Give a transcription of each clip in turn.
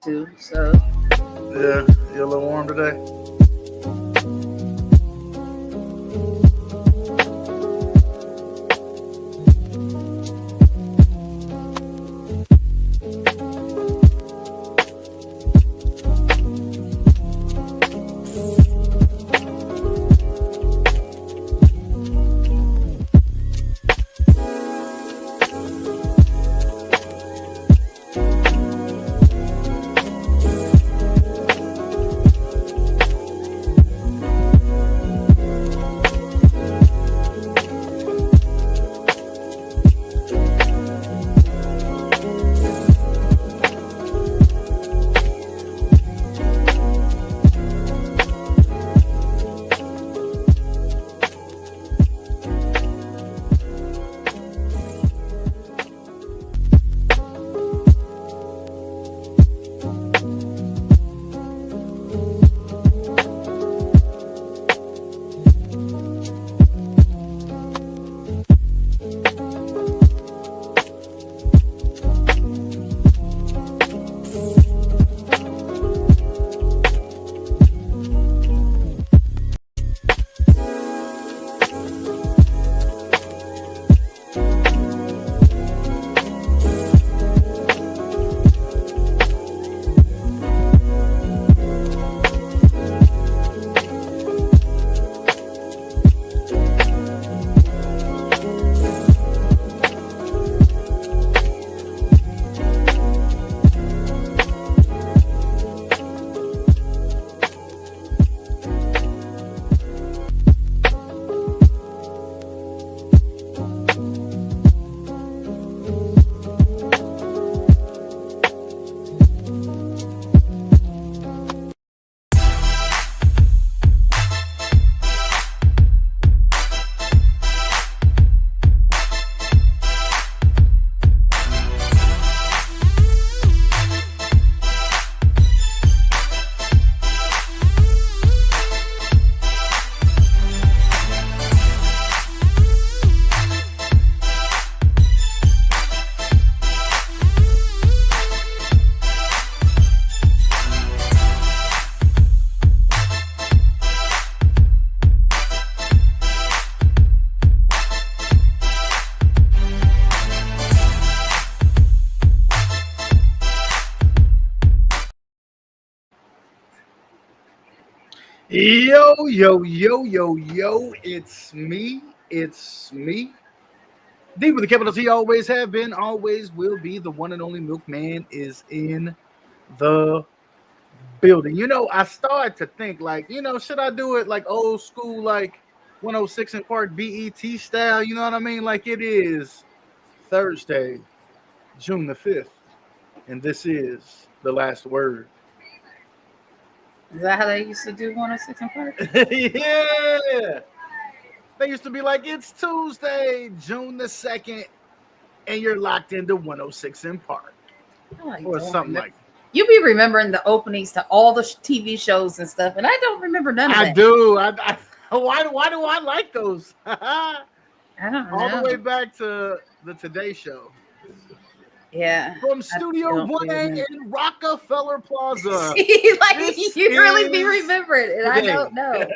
to. So Yeah, you're a little warm today. Yo, yo, yo, yo, yo, it's me. It's me. D with the capital T, always have been, always will be. The one and only Milkman is in the building. I started to think, like, should I do it like old school, like 106 and Park BET style? You know what I mean? Like, it is Thursday, June the 5th, and this is the last word. is that how they used to do 106 and Park? Yeah. They used to be like, it's Tuesday, June the 2nd, and you're locked into 106 in Park. Or something like that. You be remembering the openings to all the TV shows and stuff, and I don't remember none of that. I do. Why do I like those? I don't know. All the way back to the Today Show. Yeah. From Studio One in Rockefeller Plaza. See, like, you really be remembering it, and I don't know.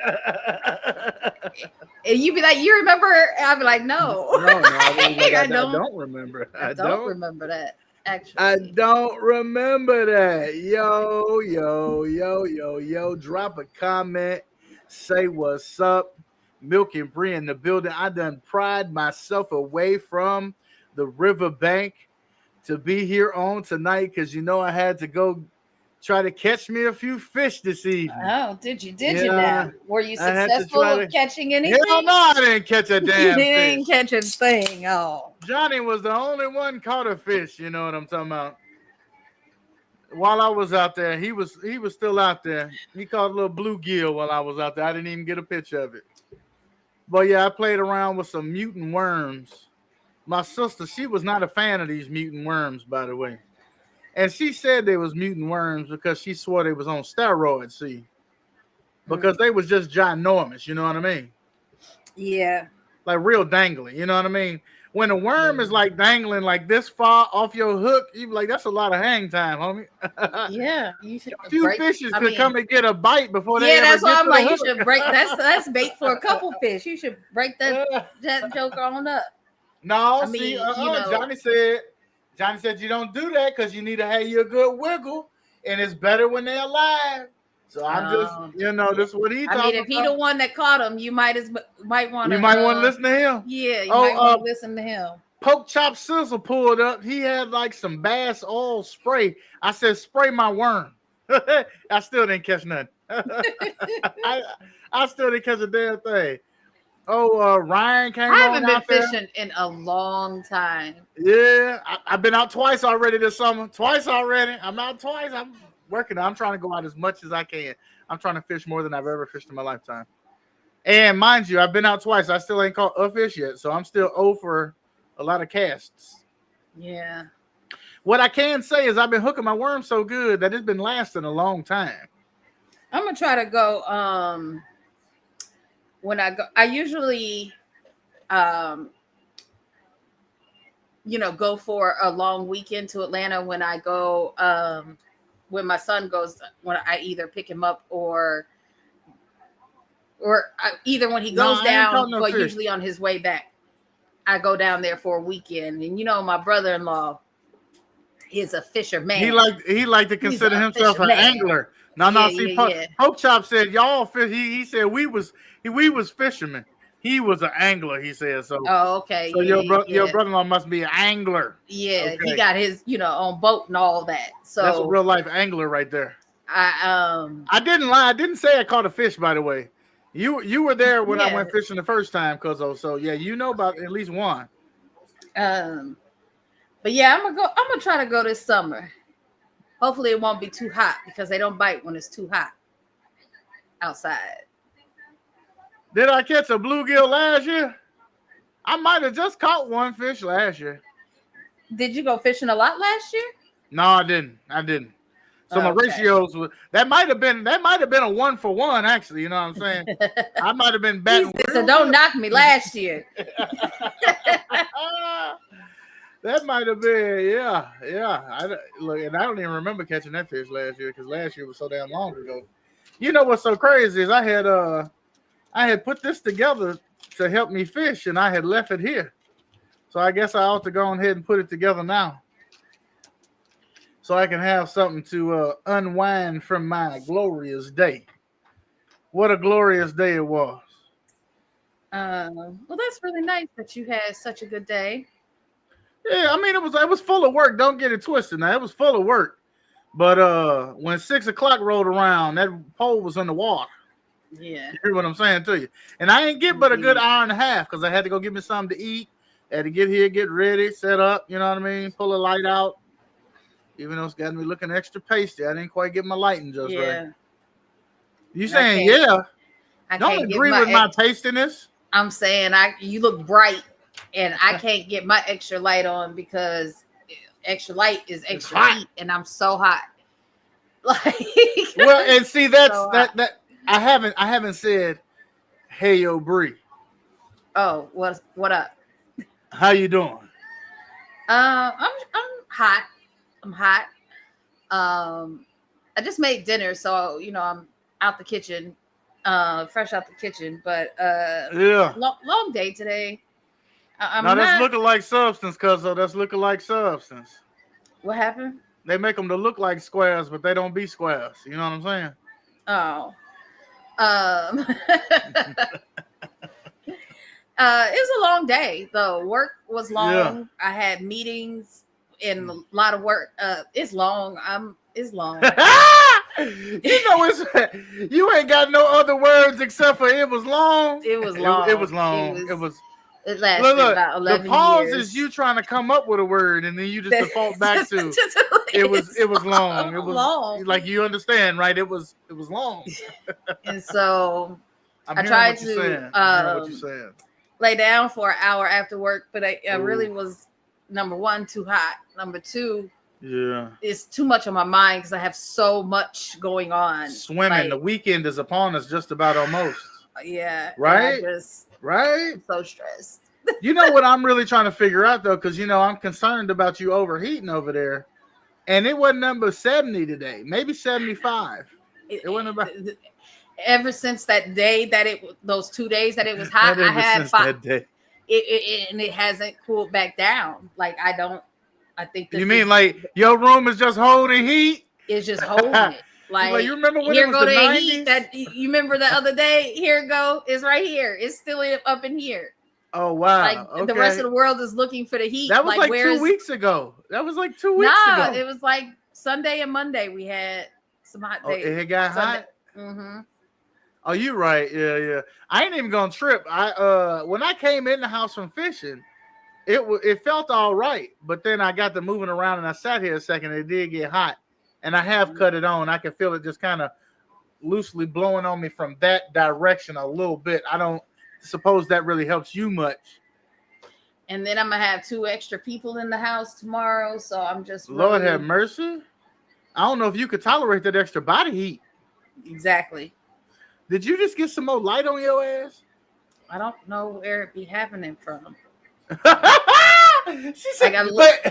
And you be like, you remember? I'll be like, no. No, I don't remember. I don't remember that. Actually, I don't remember that. Yo, yo, yo, yo, yo. Drop a comment. Say what's up. Milk and Bree in the building. I done pried myself away from the riverbank to be here on tonight because I had to go try to catch me a few fish this evening. Oh, did you now? Were you successful in catching anything? Hell no, I didn't catch a damn fish. You didn't catch a thing. Oh. Johnny was the only one caught a fish, you know what I'm talking about. While I was out there, he was still out there. He caught a little bluegill while I was out there. I didn't even get a picture of it. But yeah, I played around with some mutant worms. My sister, she was not a fan of these mutant worms, by the way. And she said they was mutant worms because she swore they was on steroids, see. Because they was just ginormous, you know what I mean? Yeah. Like real dangly, you know what I mean? when a worm is like dangling like this far off your hook, you be like, that's a lot of hang time, homie. Yeah, you should A few break. fishes I could mean, come and get a bite before they yeah, ever that's why get I'm to like, the you hook. should break. That's bait for a couple fish. You should break that joker on up. No, I see, mean, you know, Johnny said you don't do that because you need to have you a good wiggle, and it's better when they're alive. So I'm just, this is what he I talking mean, if he about. the one that caught him, you might want to. You might want to listen to him. Yeah, you might want to listen to him. Poke Chop Sizzle pulled up. He had like some bass oil spray. I said, spray my worm. I still didn't catch nothing. I still didn't catch a damn thing. Ryan came on. I haven't been fishing in a long time. Yeah, I've been out twice already this summer. Twice already. I'm out twice. I'm working. I'm trying to go out as much as I can. I'm trying to fish more than I've ever fished in my lifetime. And mind you, I've been out twice. I still ain't caught a fish yet, so I'm still over a lot of casts. Yeah. What I can say is I've been hooking my worm so good that it's been lasting a long time. I'm gonna try to go. When I go, I usually, go for a long weekend to Atlanta. When I go, when my son goes, when I either pick him up or either when he goes down, but usually on his way back, I go down there for a weekend. And my brother-in-law is a fisherman. He like to consider himself an angler. Poke Chop said y'all fish. He said we was fishermen. He was an angler. He said so. Oh, okay. So your brother-in-law must be an angler. Yeah, okay. He got his on boat and all that. So that's a real life angler right there. I didn't lie. I didn't say I caught a fish. By the way, you were there when I went fishing the first time, so yeah, about at least one. But yeah, I'm gonna try to go this summer. Hopefully it won't be too hot because they don't bite when it's too hot outside. Did I catch a bluegill last year? I might have just caught one fish last year. Did you go fishing a lot last year? No, I didn't. So my ratios were that might have been a 1-for-1 actually. You know what I'm saying? I might have been batting. So don't knock me last year. That might have been, yeah. And I don't even remember catching that fish last year because last year was so damn long ago. You know what's so crazy is I had put this together to help me fish, and I had left it here. So I guess I ought to go ahead and put it together now, so I can have something to unwind from my glorious day. What a glorious day it was. Well, that's really nice that you had such a good day. Yeah, I mean it was full of work. Don't get it twisted. Now it was full of work, but when 6 o'clock rolled around, that pole was in the water. Yeah, you hear what I'm saying to you. And I ain't get but a good hour and a half because I had to go get me something to eat. I had to get here, get ready, set up. You know what I mean? Pull a light out. Even though it's got me looking extra pasty, I didn't quite get my lighting just right. You saying yeah? I don't agree with my pastiness. I'm saying you look bright. And I can't get my extra light on because extra light is extra heat, and I'm so hot. Like, well, and see that I haven't said, hey yo Bree. Oh, what up? How you doing? I'm hot. I'm hot. I just made dinner, so I'm out the kitchen, fresh out the kitchen. But long day today. That's looking like substance, cuzzo. That's looking like substance. What happened? They make them to look like squares, but they don't be squares. You know what I'm saying? Oh. It was a long day, though. Work was long. Yeah. I had meetings and a lot of work. It's long. It's long. You ain't got no other words except for it was long. It was long. It was long. It lasted about 11 years. The pause is you trying to come up with a word, and then you just default back to it was long. It was long. Like you understand, right? It was long. And so I tried to lay down for an hour after work, but I really was, number one, too hot. Number two, it's too much on my mind because I have so much going on. Swimming. The weekend is upon us just about almost. Yeah. Right? I'm so stressed. You know what I'm really trying to figure out though, because I'm concerned about you overheating over there, and it wasn't number 70 today, maybe 75. It wasn't about. Ever since that day those 2 days that it was hot, I had 5. And it hasn't cooled back down. Like I think. You mean like your room is just holding heat? It's just holding it. Like you remember when it was the 90s? Heat that you remember the other day? Here it go. It's right here. It's still up in here. Oh wow! Like the rest of the world is looking for the heat. That was like 2 weeks ago. That was like 2 weeks ago. It was like Sunday and Monday we had some hot days. It got hot. Mm-hmm. Oh, you right. Yeah. I ain't even gonna trip. When I came in the house from fishing, it felt all right. But then I got to moving around and I sat here a second. And it did get hot, and I have cut it on. I can feel it just kind of loosely blowing on me from that direction a little bit. I don't suppose that really helps you much. And then I'm gonna have 2 extra people in the house tomorrow, so I'm just Lord have mercy. I don't know if you could tolerate that extra body heat. Exactly. Did you just get some more light on your ass? I don't know where it be happening from. She said,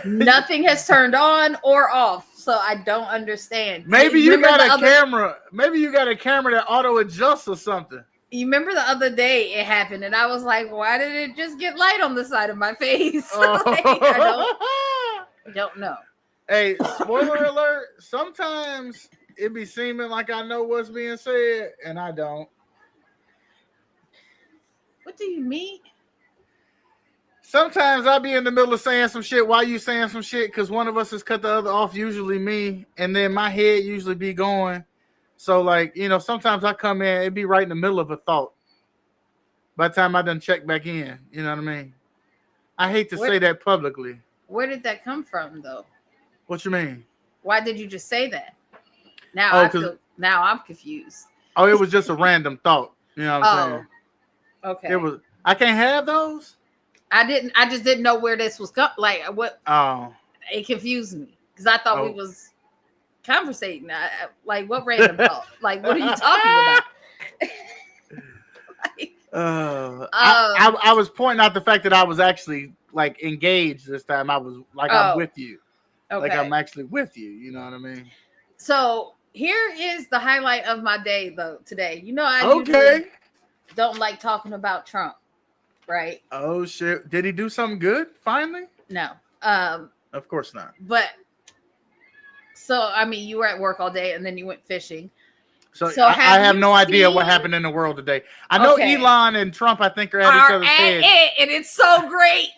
nothing has turned on or off, so I don't understand. Maybe you got a camera. Maybe you got a camera that auto adjusts or something. You remember the other day it happened, and I was like, "Why did it just get light on the side of my face?" I don't know. Hey, spoiler alert! Sometimes it be seeming like I know what's being said, and I don't. What do you mean? Sometimes I be in the middle of saying some shit while you saying some shit, because one of us has cut the other off, usually me, and then my head usually be going. So, like, sometimes I come in, it be right in the middle of a thought. By the time I done check back in, you know what I mean? I hate to say that publicly. Where did that come from, though? What you mean? Why did you just say that? Now I'm confused. Oh, it was just a random thought. You know what I'm saying? Okay. It was. I can't have those. I just didn't know where this was like. What? Oh. It confused me because I thought we was conversating. Like, what random thought? Like, what are you talking about? I was pointing out the fact that I was actually like engaged this time. I was like, I'm with you. Okay. Like I'm actually with you. You know what I mean? So here is the highlight of my day, though. Today, I usually don't like talking about Trump, right? Oh shit! Did he do something good finally? No. Of course not. But so I mean, you were at work all day and then you went fishing. So I have no idea what happened in the world today. I know Elon and Trump, I think, are at each other's head. And it's so great.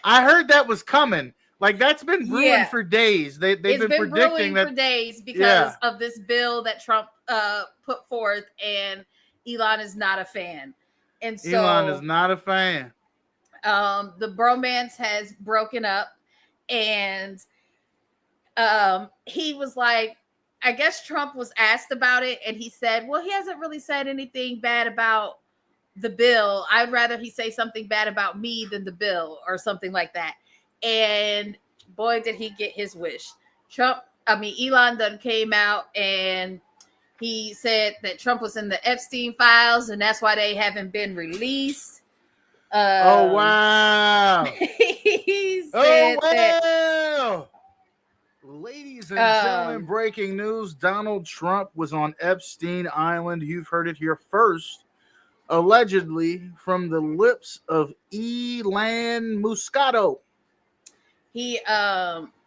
I heard that was coming. Like, that's been brewing for days. They've been predicting that for days because of this bill that Trump put forth, and Elon is not a fan. And so Elon is not a fan. The bromance has broken up, and he was like, I guess Trump was asked about it, and he said, well, he hasn't really said anything bad about the bill. I'd rather he say something bad about me than the bill or something like that. And boy, did he get his wish. Elon done came out and he said that Trump was in the Epstein files and that's why they haven't been released. Oh, wow. He said wow. Ladies and gentlemen, breaking news. Donald Trump was on Epstein Island. You've heard it here first. Allegedly from the lips of Elon Muscato. He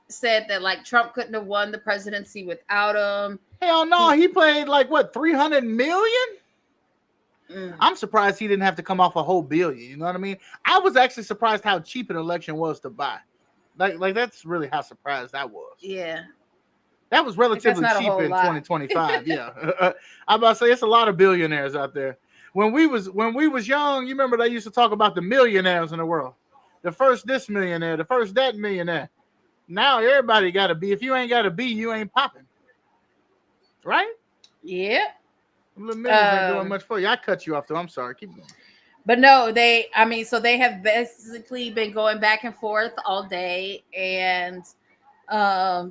said that like Trump couldn't have won the presidency without him. Hell no, he paid like what, 300 million? I'm surprised he didn't have to come off a whole billion. You know what I mean? I was actually surprised how cheap an election was to buy. Like that's really how surprised I was. Yeah. That was relatively cheap in 2025. Yeah. I'm about to say it's a lot of billionaires out there. When we was young, you remember they used to talk about the millionaires in the world. The first this millionaire, the first that millionaire. Now everybody got to be. If you ain't got to be, you ain't popping. Right? Yeah. Little millions ain't doing much for you. I cut you off though. I'm sorry. Keep going. But no, they have basically been going back and forth all day, and I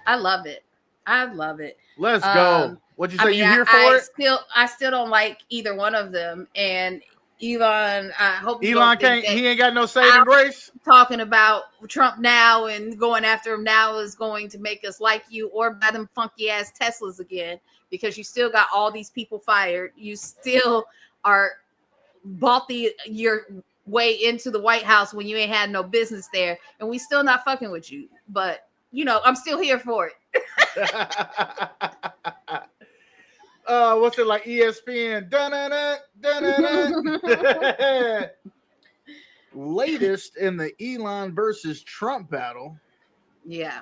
love it. I love it. Let's go. What'd you say? You here for it? I still don't like either one of them, and Elon, I hope Elon can't. He ain't got no saving grace. Talking about Trump now and going after him now is going to make us like you or buy them funky ass Teslas again, because you still got all these people fired. You still are bought your way into the White House when you ain't had no business there, and we still not fucking with you. But I'm still here for it. What's it like? ESPN. Latest in the Elon versus Trump battle. Yeah.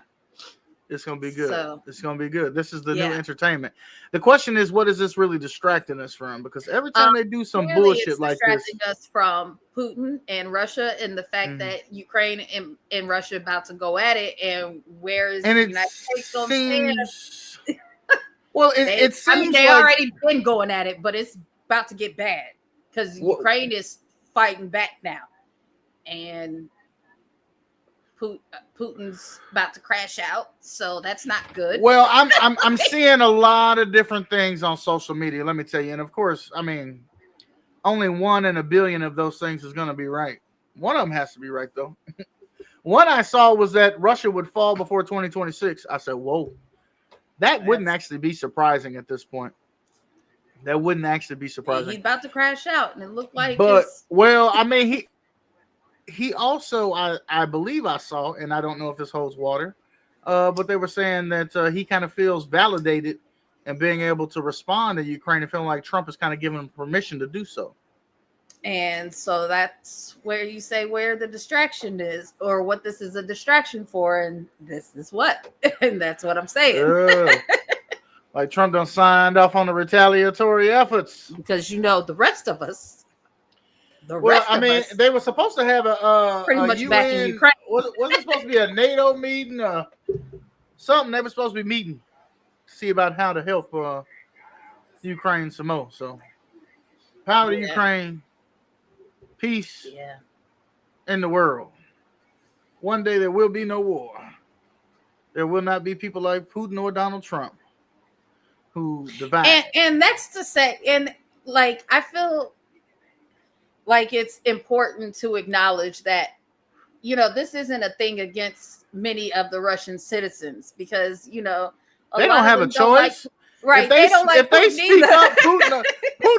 It's going to be good. It's going to be good. This is the new entertainment. The question is, what is this really distracting us from? Because every time they do some bullshit like this. It's distracting us from Putin and Russia and the fact that Ukraine and Russia about to go at it. And where is the United States going to stand? Well, it seems they already been going at it, but it's about to get bad because Ukraine is fighting back now. And Putin's about to crash out, so that's not good. Well, I'm seeing a lot of different things on social media, let me tell you. And of course, I mean, only 1 in a billion of those things is going to be right. One of them has to be right, though. One I saw was that Russia would fall before 2026. I said, whoa. That wouldn't actually be surprising at this point. That wouldn't actually be surprising. He's about to crash out, and it looked like. But well, I mean, he also, I believe I saw, and I don't know if this holds water, but they were saying that he kind of feels validated in being able to respond to Ukraine and feeling like Trump is kind of giving him permission to do so. And so that's where you say where the distraction is, or what this is a distraction for, and this is what, and that's what I'm saying. Like Trump done signed off on the retaliatory efforts. Because the rest of us. They were supposed to have a pretty much UN, back in Ukraine. Was it supposed to be a NATO meeting? Something they were supposed to be meeting to see about how to help Ukraine some more. So power to Ukraine. Peace in the world. One day there will be no war. There will not be people like Putin or Donald Trump who divide. And that's to say, and like I feel like it's important to acknowledge that this isn't a thing against many of the Russian citizens, because they don't have a choice. Right. If they speak up, Putin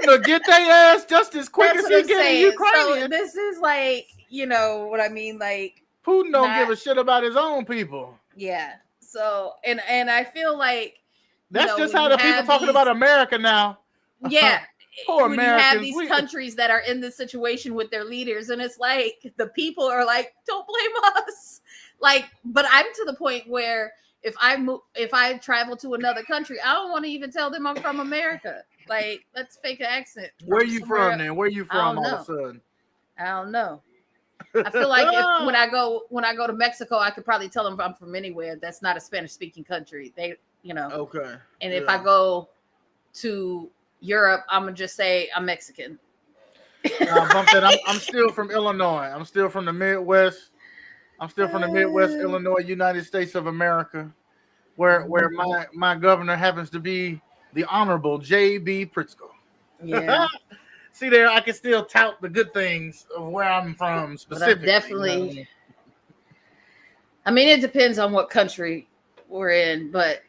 will get their ass just as quick as he get in Ukraine. So this is like, what I mean? Like Putin don't give a shit about his own people. Yeah. So and I feel like that's just how the people talking about America now. Yeah. Poor when Americans. You have these countries that are in this situation with their leaders, and it's like the people are like, don't blame us. Like, but I'm to the point where if I travel to another country, I don't want to even tell them I'm from America. Like, let's fake an accent. Where you from then? Where you from all of a sudden? I don't know. I feel like when I go to Mexico, I could probably tell them I'm from anywhere that's not a Spanish speaking country. They, Okay. And if I go to Europe, I'm gonna just say I'm Mexican. I'm still from Illinois. I'm still from the Midwest. Illinois, United States of America, where my governor happens to be the Honorable J.B. Pritzker. Yeah. See there, I can still tout the good things of where I'm from specifically. Definitely. I mean, it depends on what country we're in, but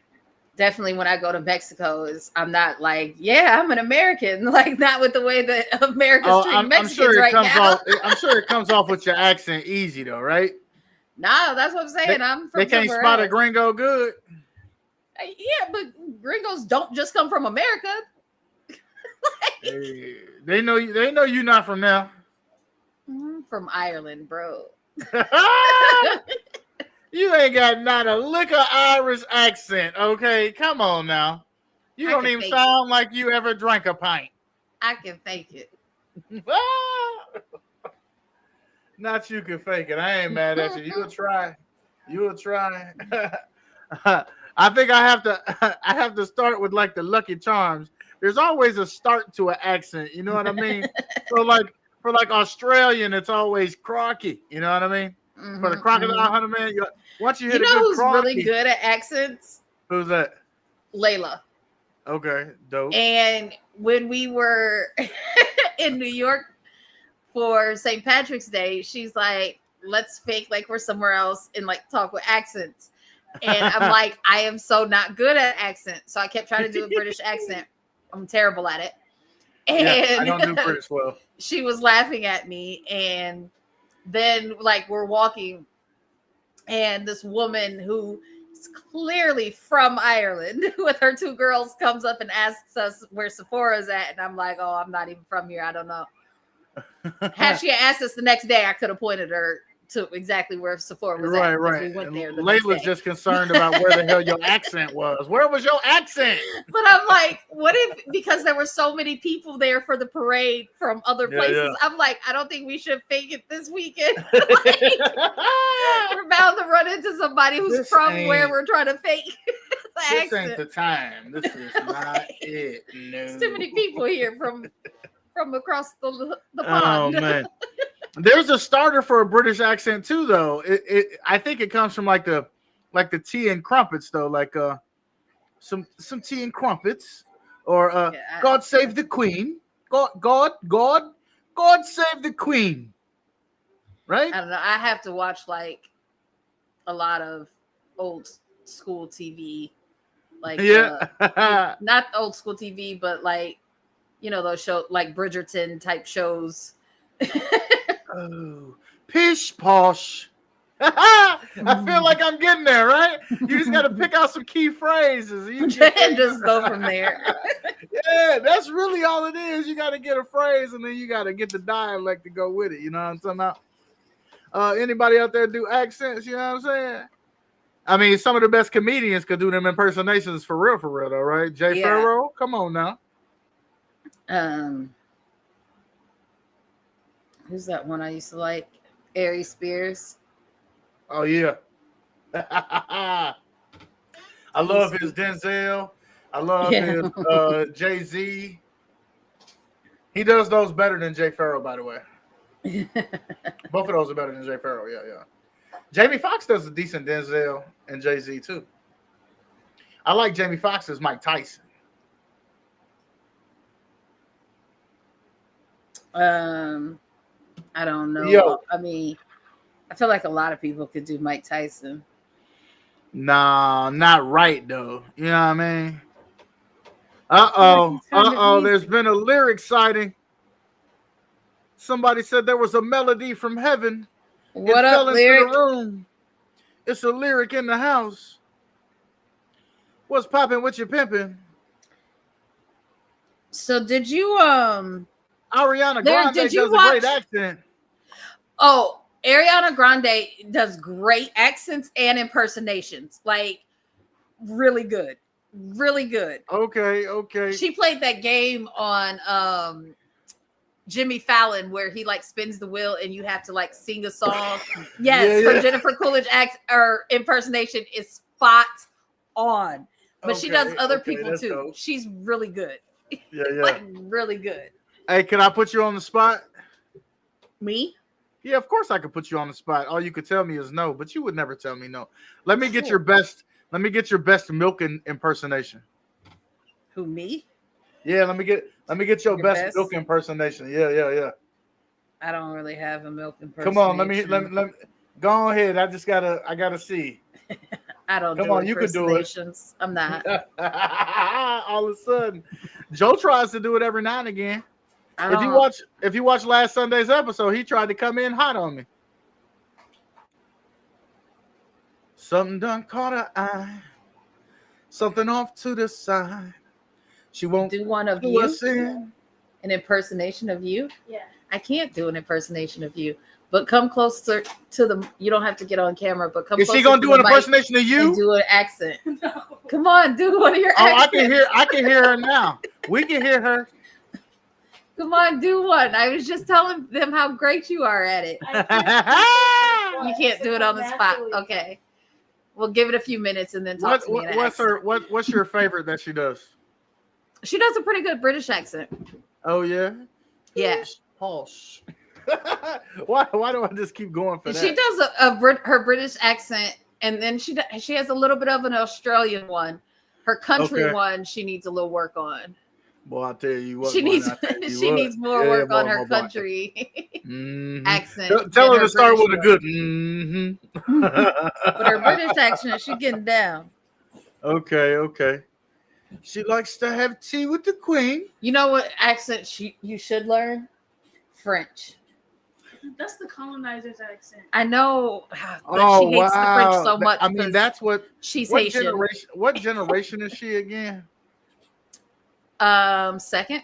definitely when I go to Mexico, I'm not like, I'm an American, like not with the way that America's treating Mexicans now. I'm sure it comes off with your accent easy though, right? No, that's what I'm saying. I'm from. They can't spot a gringo good. Yeah, but gringos don't just come from America. Hey, they know you're not from there. From Ireland, bro. You ain't got not a lick of Irish accent, okay? Come on now. You don't even sound like you ever drank a pint. I can fake it. Not you can fake it. I ain't mad at you. You'll try. I think I have to start with like the Lucky Charms. There's always a start to an accent, you know what I mean? So like for like Australian, it's always crocky, you know what I mean? For the Crocodile Hunter Man, once you hit a good who's crocky, really good at accents? Who's that? Layla. Okay, dope. And when we were in New York, for St. Patrick's Day, she's like, let's fake like we're somewhere else and like talk with accents. And I'm like, I am so not good at accents. So I kept trying to do a British accent. I'm terrible at it. And I don't do British well. She was laughing at me. And then like we're walking and this woman who is clearly from Ireland with her 2 girls comes up and asks us where Sephora's at. And I'm like, oh, I'm not even from here. I don't know. Had she asked us the next day, I could have pointed her to exactly where Sephora was at. Right. We went there. Layla's just concerned about where the hell your accent was. Where was your accent? But I'm like, what if, because there were so many people there for the parade from other places, I'm like, I don't think we should fake it this weekend. Like, we're bound to run into somebody who's from where we're trying to fake the accent. This ain't the time. This is not it. No. There's too many people here from across the pond. Oh man. There's a starter for a British accent too, though. I think it comes from like the tea and crumpets, though, like some tea and crumpets, or God save the Queen, God save the Queen, right? I don't know. I have to watch like a lot of old school TV, like not old school TV, but like those shows like Bridgerton type shows. Oh, pish posh. I feel like I'm getting there, right? You just got to pick out some key phrases and just go from there. Yeah, that's really all it is. You got to get a phrase and then you got to get the dialect to go with it. You know what I'm talking about? Anybody out there do accents? You know what I'm saying? I mean, some of the best comedians could do them impersonations for real, though, right? Jay Farrow, come on now. Who's that one I used to like? Ari Spears. Oh yeah. I love his Denzel. I love his Jay-Z. He does those better than Jay Farrow, by the way. Both of those are better than Jay Farrow. Yeah. Jamie Foxx does a decent Denzel and Jay-Z too. I like Jamie Foxx as Mike Tyson. I don't know. I mean, I feel like a lot of people could do Mike Tyson. Nah, not right though. You know what I mean? Uh-oh. There's been a lyric sighting. Somebody said there was a melody from heaven. What up, lyric? The room. It's a lyric in the house. What's popping with your pimping? So did you Ariana Grande does a great accent. Oh, Ariana Grande does great accents and impersonations. Like, really good. Really good. Okay. She played that game on Jimmy Fallon where he like spins the wheel and you have to like sing a song. Yes, her Jennifer Coolidge impersonation is spot on. But she does other people too. Dope. She's really good. Yeah. Like really good. Hey, can I put you on the spot? Me? Yeah, of course I could put you on the spot. All you could tell me is no, but you would never tell me no. Let me get your best milk impersonation. Who, me? Yeah, let me get your best milk impersonation. Yeah. I don't really have a milk impersonation. Come on, let me go ahead. I gotta see. I don't. Come on, you can do it. I'm not. All of a sudden, Joe tries to do it every now and again. If you watch last Sunday's episode, he tried to come in hot on me. Something done caught her eye. Something off to the side. She won't do one of you. An impersonation of you? Yeah. I can't do an impersonation of you. But come closer to the. You don't have to get on camera. But come. Is she gonna do an impersonation of you? And do an accent. No. Come on, do one of your accents. I can hear her now. We can hear her. Come on, do one. I was just telling them how great you are at it. You can't do it on the spot. Okay. We'll give it a few minutes and then talk to me. What's your favorite that she does? She does a pretty good British accent. Oh yeah. Yeah. Posh. Why do I just keep going for that? She does her British accent, and then she has a little bit of an Australian one. Her country one she needs a little work on. Boy, I tell you what, she needs more work on her country accent. Tell her to start with a good mm-hmm. With her British accent, she's getting down. Okay. She likes to have tea with the Queen. You know what accent you should learn? French. That's the colonizer's accent. I know, but she hates the French so much. I mean, that's what she's Haitian. What generation is she again? Second.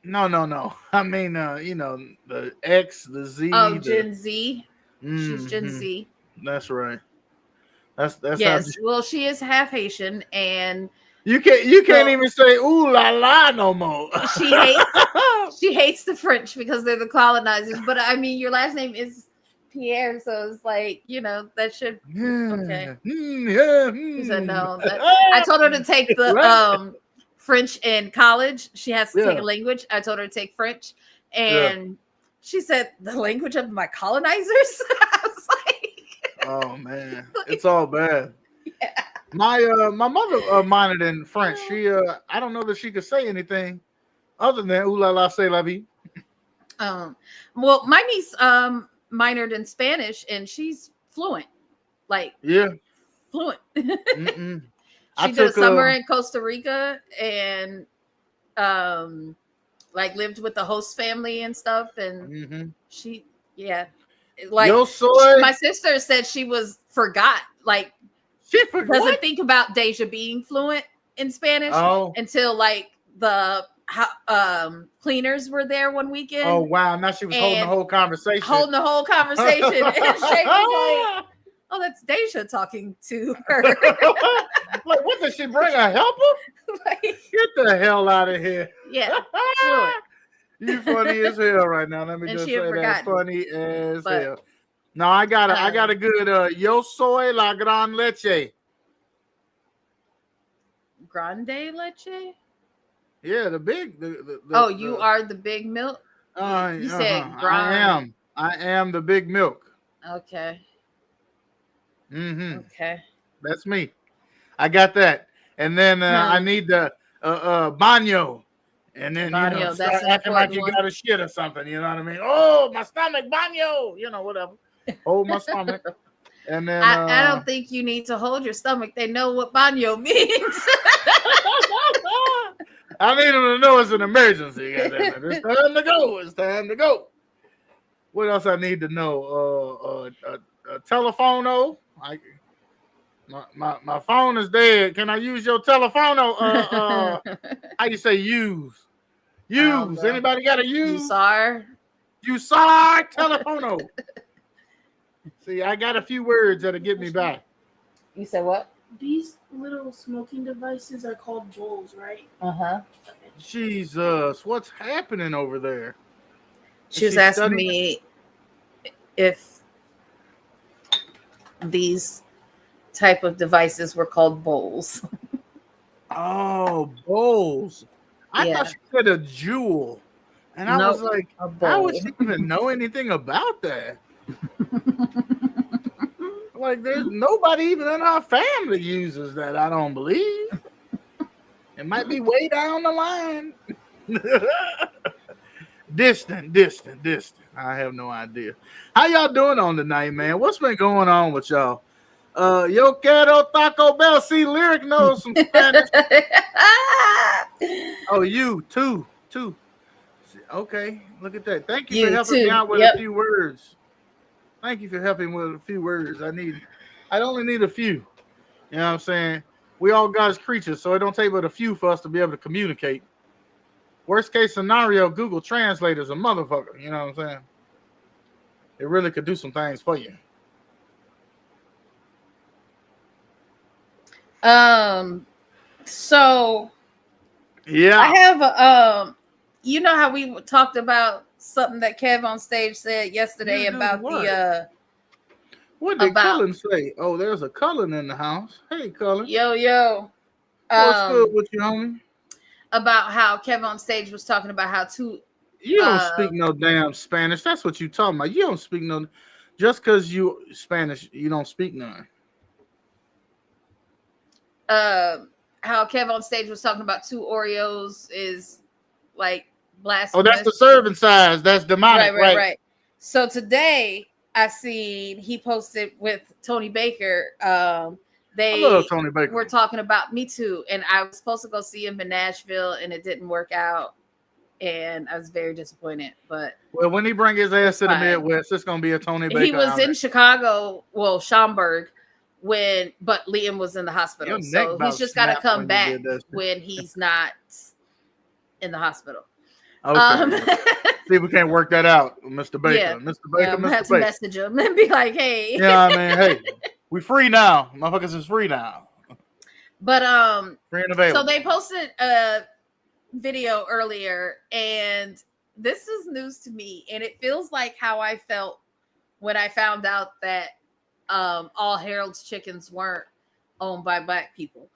No. I mean, the X, the Z. Oh, Gen Z. She's Gen Z. That's right. That's yes. Well, she is half Haitian, and you can't even say "ooh la la" no more. She hates the French because they're the colonizers. But I mean, your last name is Pierre, so it's like, that should okay. She said no. I told her to take the French in college. She has to take a language. I told her to take French, and she said, "The language of my colonizers." I was like, "Oh man, it's all bad." Yeah. My mother minored in French. She I don't know that she could say anything other than "ooh la la, c'est la vie." Well, my niece minored in Spanish, and she's fluent. Fluent. She did a summer in Costa Rica and lived with the host family and stuff, and my sister said she forgot, she doesn't think about Deja being fluent in Spanish until the cleaners were there one weekend. Oh wow! Now she was holding the whole conversation. And Shay was like, "Oh, that's Deja talking to her." What did she bring? A helper? Get the hell out of here! Yeah, you funny as hell right now. Let me just say that, funny as hell. No, I got a good yo soy la gran leche. Grande leche? Yeah, the big. You are the big milk? You said grand. I am the big milk. Okay. Mm-hmm. Okay. That's me. I got that. And then I need the baño. And then, start acting like you got a shit or something. You know what I mean? Oh, my stomach, baño. Whatever. Hold my stomach. And then I don't think you need to hold your stomach. They know what baño means. I need them to know it's an emergency. It's time to go. It's time to go. What else I need to know? A telephone. My phone is dead. Can I use your telephone? How you say use? Use. Anybody got a use? You saw telephone. See, I got a few words that'll get me back. You said what? These little smoking devices are called bowls, right? Uh-huh. Jesus, what's happening over there? She was asking me if these type of devices were called bowls. Oh, bowls. I thought she said a jewel. And I was like, how would she even know anything about that? There's nobody even in our family uses that, I don't believe. It might be way down the line. Distant. I have no idea. How y'all doing on tonight, man? What's been going on with y'all? Yo quiero Taco Bell. See, Lyric knows some Spanish. Oh, you too. Okay, look at that. Thank you for helping me out with a few words. Thank you for helping with a few words. I only need a few. You know what I'm saying? We all God's creatures, so it don't take but a few for us to be able to communicate. Worst case scenario, Google Translate is a motherfucker. You know what I'm saying? It really could do some things for you. So yeah, I have you know how we talked about something that Kev on stage said yesterday about the what did Cullen say? Oh, there's a Cullen in the house. Hey, Cullen. Yo. What's good with you, homie? About how Kev on stage was talking about how you don't speak no damn Spanish. That's what you talking about. You don't speak no. Just because you Spanish, you don't speak none. How Kev on stage was talking about 2 Oreos is like blasphemous. Oh, that's the serving size. That's demonic, right? So today I seen he posted with Tony Baker. They I love Tony Baker. We're talking about Me Too, and I was supposed to go see him in Nashville, and it didn't work out, and I was very disappointed. But well, when he bring his ass to the Midwest, it's gonna be a Tony Baker. He was in Chicago, Schaumburg, but Liam was in the hospital, so he's just got to come back when he's not in the hospital. Okay. See if we can't work that out, Mr. Baker. Yeah. Mr. Baker, Mr. Baker. Have to message him and be like, hey. Yeah, I mean, hey, we free now. Motherfuckers is free now. But free and available. So they posted a video earlier, and this is news to me, and it feels like how I felt when I found out that all Harold's chickens weren't owned by Black people.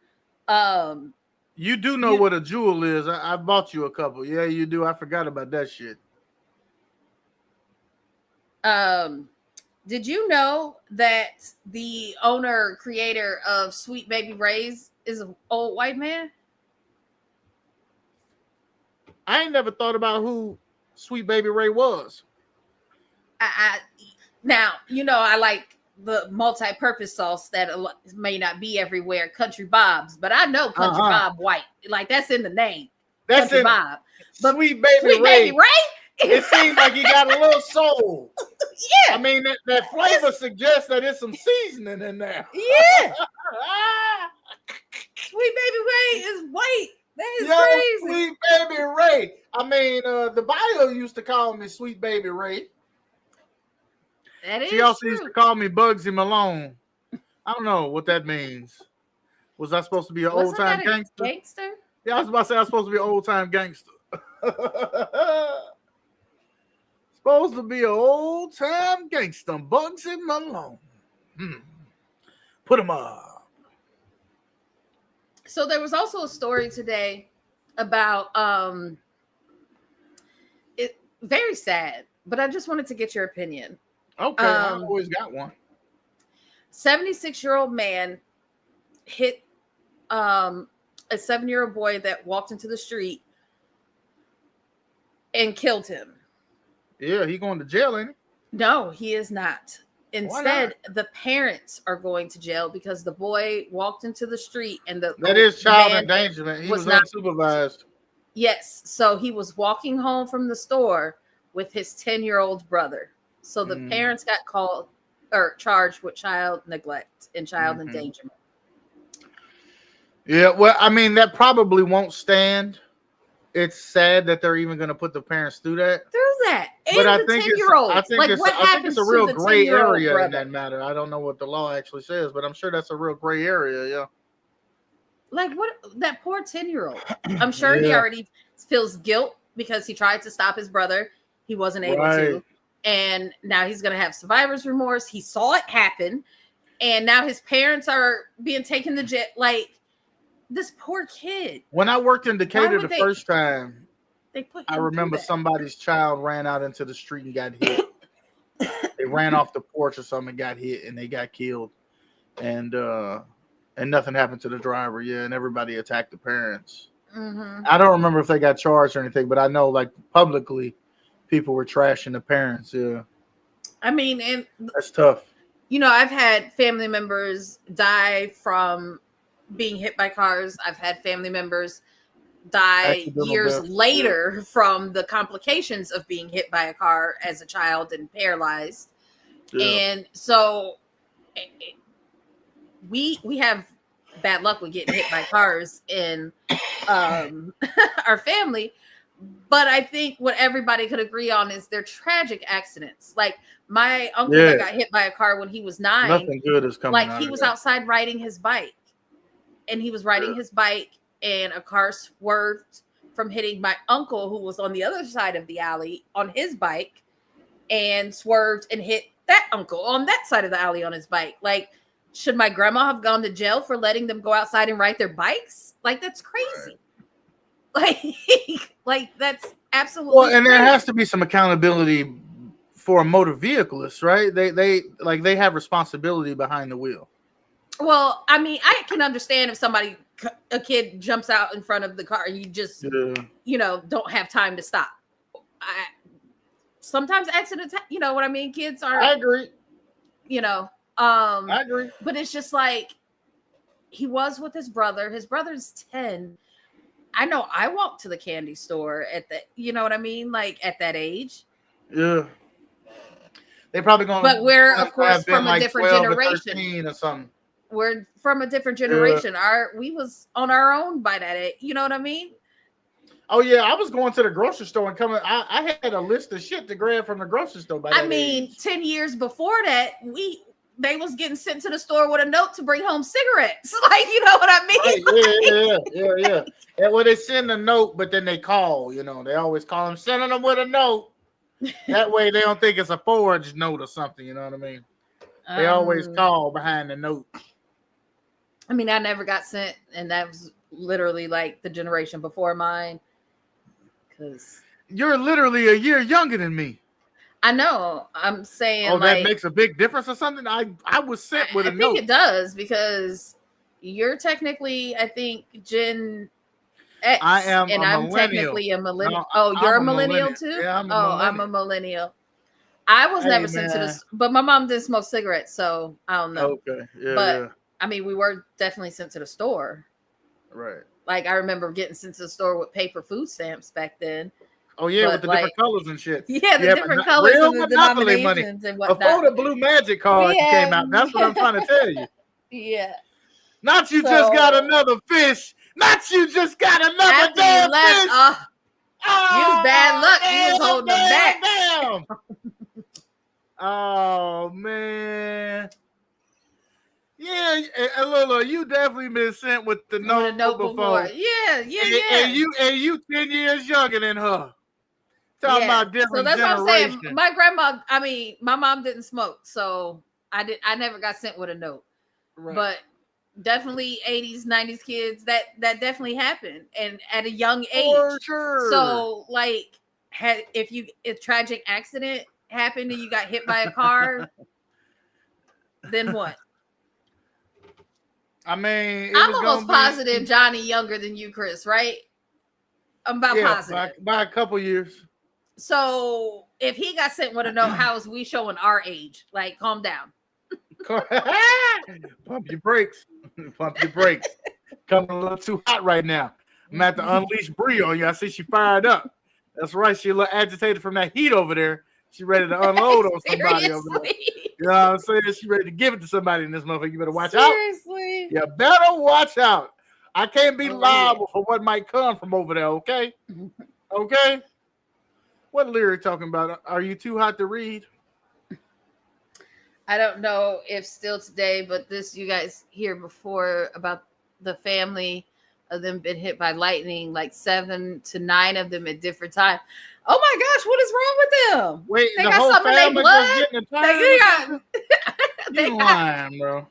You do know what a jewel is. I bought you a couple. Yeah, you do. I forgot about that shit. Did you know that the owner, creator of Sweet Baby Ray's is an old white man? I ain't never thought about who Sweet Baby Ray was. Now, I like the multi-purpose sauce that may not be everywhere, Country Bob's, but I know Country Bob White. Like, that's in the name. That's Country Bob. But Sweet Baby Ray. It seems like he got a little soul. Yeah. I mean, that flavor suggests that there's some seasoning in there. Yeah. Sweet Baby Ray is white. That is crazy. Sweet Baby Ray. I mean, the bio used to call me Sweet Baby Ray. She also used to call me Bugsy Malone. I don't know what that means. Was I supposed to be an old-time gangster? Yeah, I was about to say I was supposed to be an old-time gangster. Supposed to be an old-time gangster. Bugsy Malone. Put him up. So there was also a story today about it. Very sad, but I just wanted to get your opinion. Okay, I always got one. 76-year-old man hit a 7-year-old boy that walked into the street and killed him. Yeah, he going to jail, ain't he? No, he is not. Instead, the parents are going to jail because the boy walked into the street and that is child endangerment. He was unsupervised. Yes, so he was walking home from the store with his 10-year-old brother. So the parents got called or charged with child neglect and child endangerment. Yeah, well, I mean, that probably won't stand. It's sad that they're even going to put the parents through that. And but I think 10-year-old. I think it's a real gray area in that matter. I don't know what the law actually says, but I'm sure that's a real gray area. Yeah. Like what? That poor 10-year-old. I'm sure he already feels guilt because he tried to stop his brother. He wasn't able to. And now he's going to have survivor's remorse. He saw it happen. And now his parents are being taken to jail. Like, this poor kid. When I worked in Decatur the first time, I remember somebody's child ran out into the street and got hit. They ran off the porch or something and got hit, and they got killed. And nothing happened to the driver. Yeah, and everybody attacked the parents. I don't remember if they got charged or anything, but I know, like, publicly, people were trashing the parents. Yeah. I mean, and that's tough. I've had family members die from being hit by cars. I've had family members die years later from the complications of being hit by a car as a child and paralyzed. Yeah. And so we have bad luck with getting hit by cars in our family. But I think what everybody could agree on is they're tragic accidents. Like my uncle that got hit by a car when he was 9. Nothing good is coming out. Like he was outside riding his bike. And he was riding his bike and a car swerved from hitting my uncle who was on the other side of the alley on his bike and swerved and hit that uncle on that side of the alley on his bike. Like, should my grandma have gone to jail for letting them go outside and ride their bikes? Like, that's crazy. Like that's absolutely well, and there has to be some accountability for a motor vehiclist, right? They have responsibility behind the wheel. Well, I mean, I can understand if somebody a kid jumps out in front of the car and you just, don't have time to stop. Sometimes accidents, you know what I mean? Kids are. I agree. I agree. But it's just like he was with his brother. His brother's 10. I know I walked to the candy store at the, you know what I mean? Like at that age. Yeah. They probably gonna. But we're of course from a different generation or something. We're from a different generation. We was on our own by that age. You know what I mean? Oh yeah, I was going to the grocery store and coming. I had a list of shit to grab from the grocery store. By that age. 10 years before that, they was getting sent to the store with a note to bring home cigarettes. Like, you know what I mean? Right, yeah. And when they send a note, but then they call. They always call them sending them with a note. That way they don't think it's a forged note or something. You know what I mean? They always call behind the note. I mean, I never got sent, and that was literally like the generation before mine. Because you're literally a year younger than me. I know. I'm saying. Oh, that makes a big difference or something. I was sent with a note. I think it does because you're technically, I think, Gen X. I am, and I'm technically a millennial. No, you're a millennial too. Yeah, I'm a millennial. I was never sent to this, but my mom didn't smoke cigarettes, so I don't know. Okay, yeah. But I mean, we were definitely sent to the store. Right. Like I remember getting sent to the store with paper food stamps back then. Oh yeah, with the different colors and shit. Yeah, the different colors and the denominations and whatnot. Before the blue magic card came out, that's what I'm trying to tell you. Yeah. Not you just got another fish. Not you just got another damn fish. You was bad luck. You was holding them back. Damn. Oh man. Yeah, Lola, you definitely been sent with the note before. Yeah. And you 10 years younger than her. Talking about different generations. So that's what I'm saying. My mom didn't smoke, so I never got sent with a note. Right. But definitely 80s, 90s kids, that definitely happened, and at a young age. For sure. So like, if a tragic accident happened and you got hit by a car, then what? I mean, I'm almost positive Johnny younger than you, Chris, right? I'm about positive. By a couple years. So if he got sent with a note, how is we showing our age? Like, calm down. Pump your brakes. Pump your brakes. Coming a little too hot right now. I'm at to unleash Bree on you. I see she fired up. That's right. She a little agitated from that heat over there. She ready to unload on somebody over there. You know what I'm saying? She ready to give it to somebody in this motherfucker. You better watch out. Seriously. You better watch out. I can't be liable for what might come from over there, okay? Okay? What lyric talking about? Are you too hot to read? I don't know if still today, but this you guys hear before about the family of them been hit by lightning, like 7 to 9 of them at different times. Oh my gosh, what is wrong with them? Wait, they the got whole some family of their blood. They lying, bro.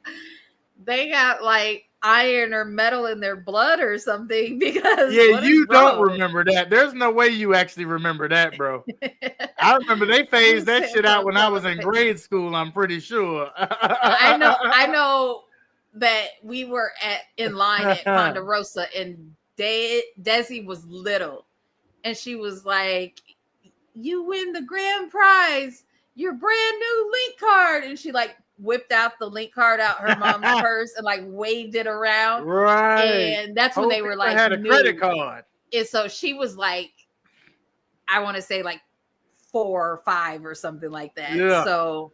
They got like iron or metal in their blood or something because you don't remember that. There's no way you actually remember that, bro. I remember they phased that shit out when I was in grade school. I'm pretty sure. I know that we were in line at Ponderosa and Desi was little, and she was like, "You win the grand prize, your brand new link card," and she like whipped out the link card out her mom's purse and like waved it around. Right. And that's when they were like, had a credit card. And so she was like, I want to say like 4 or 5 or something like that. Yeah. So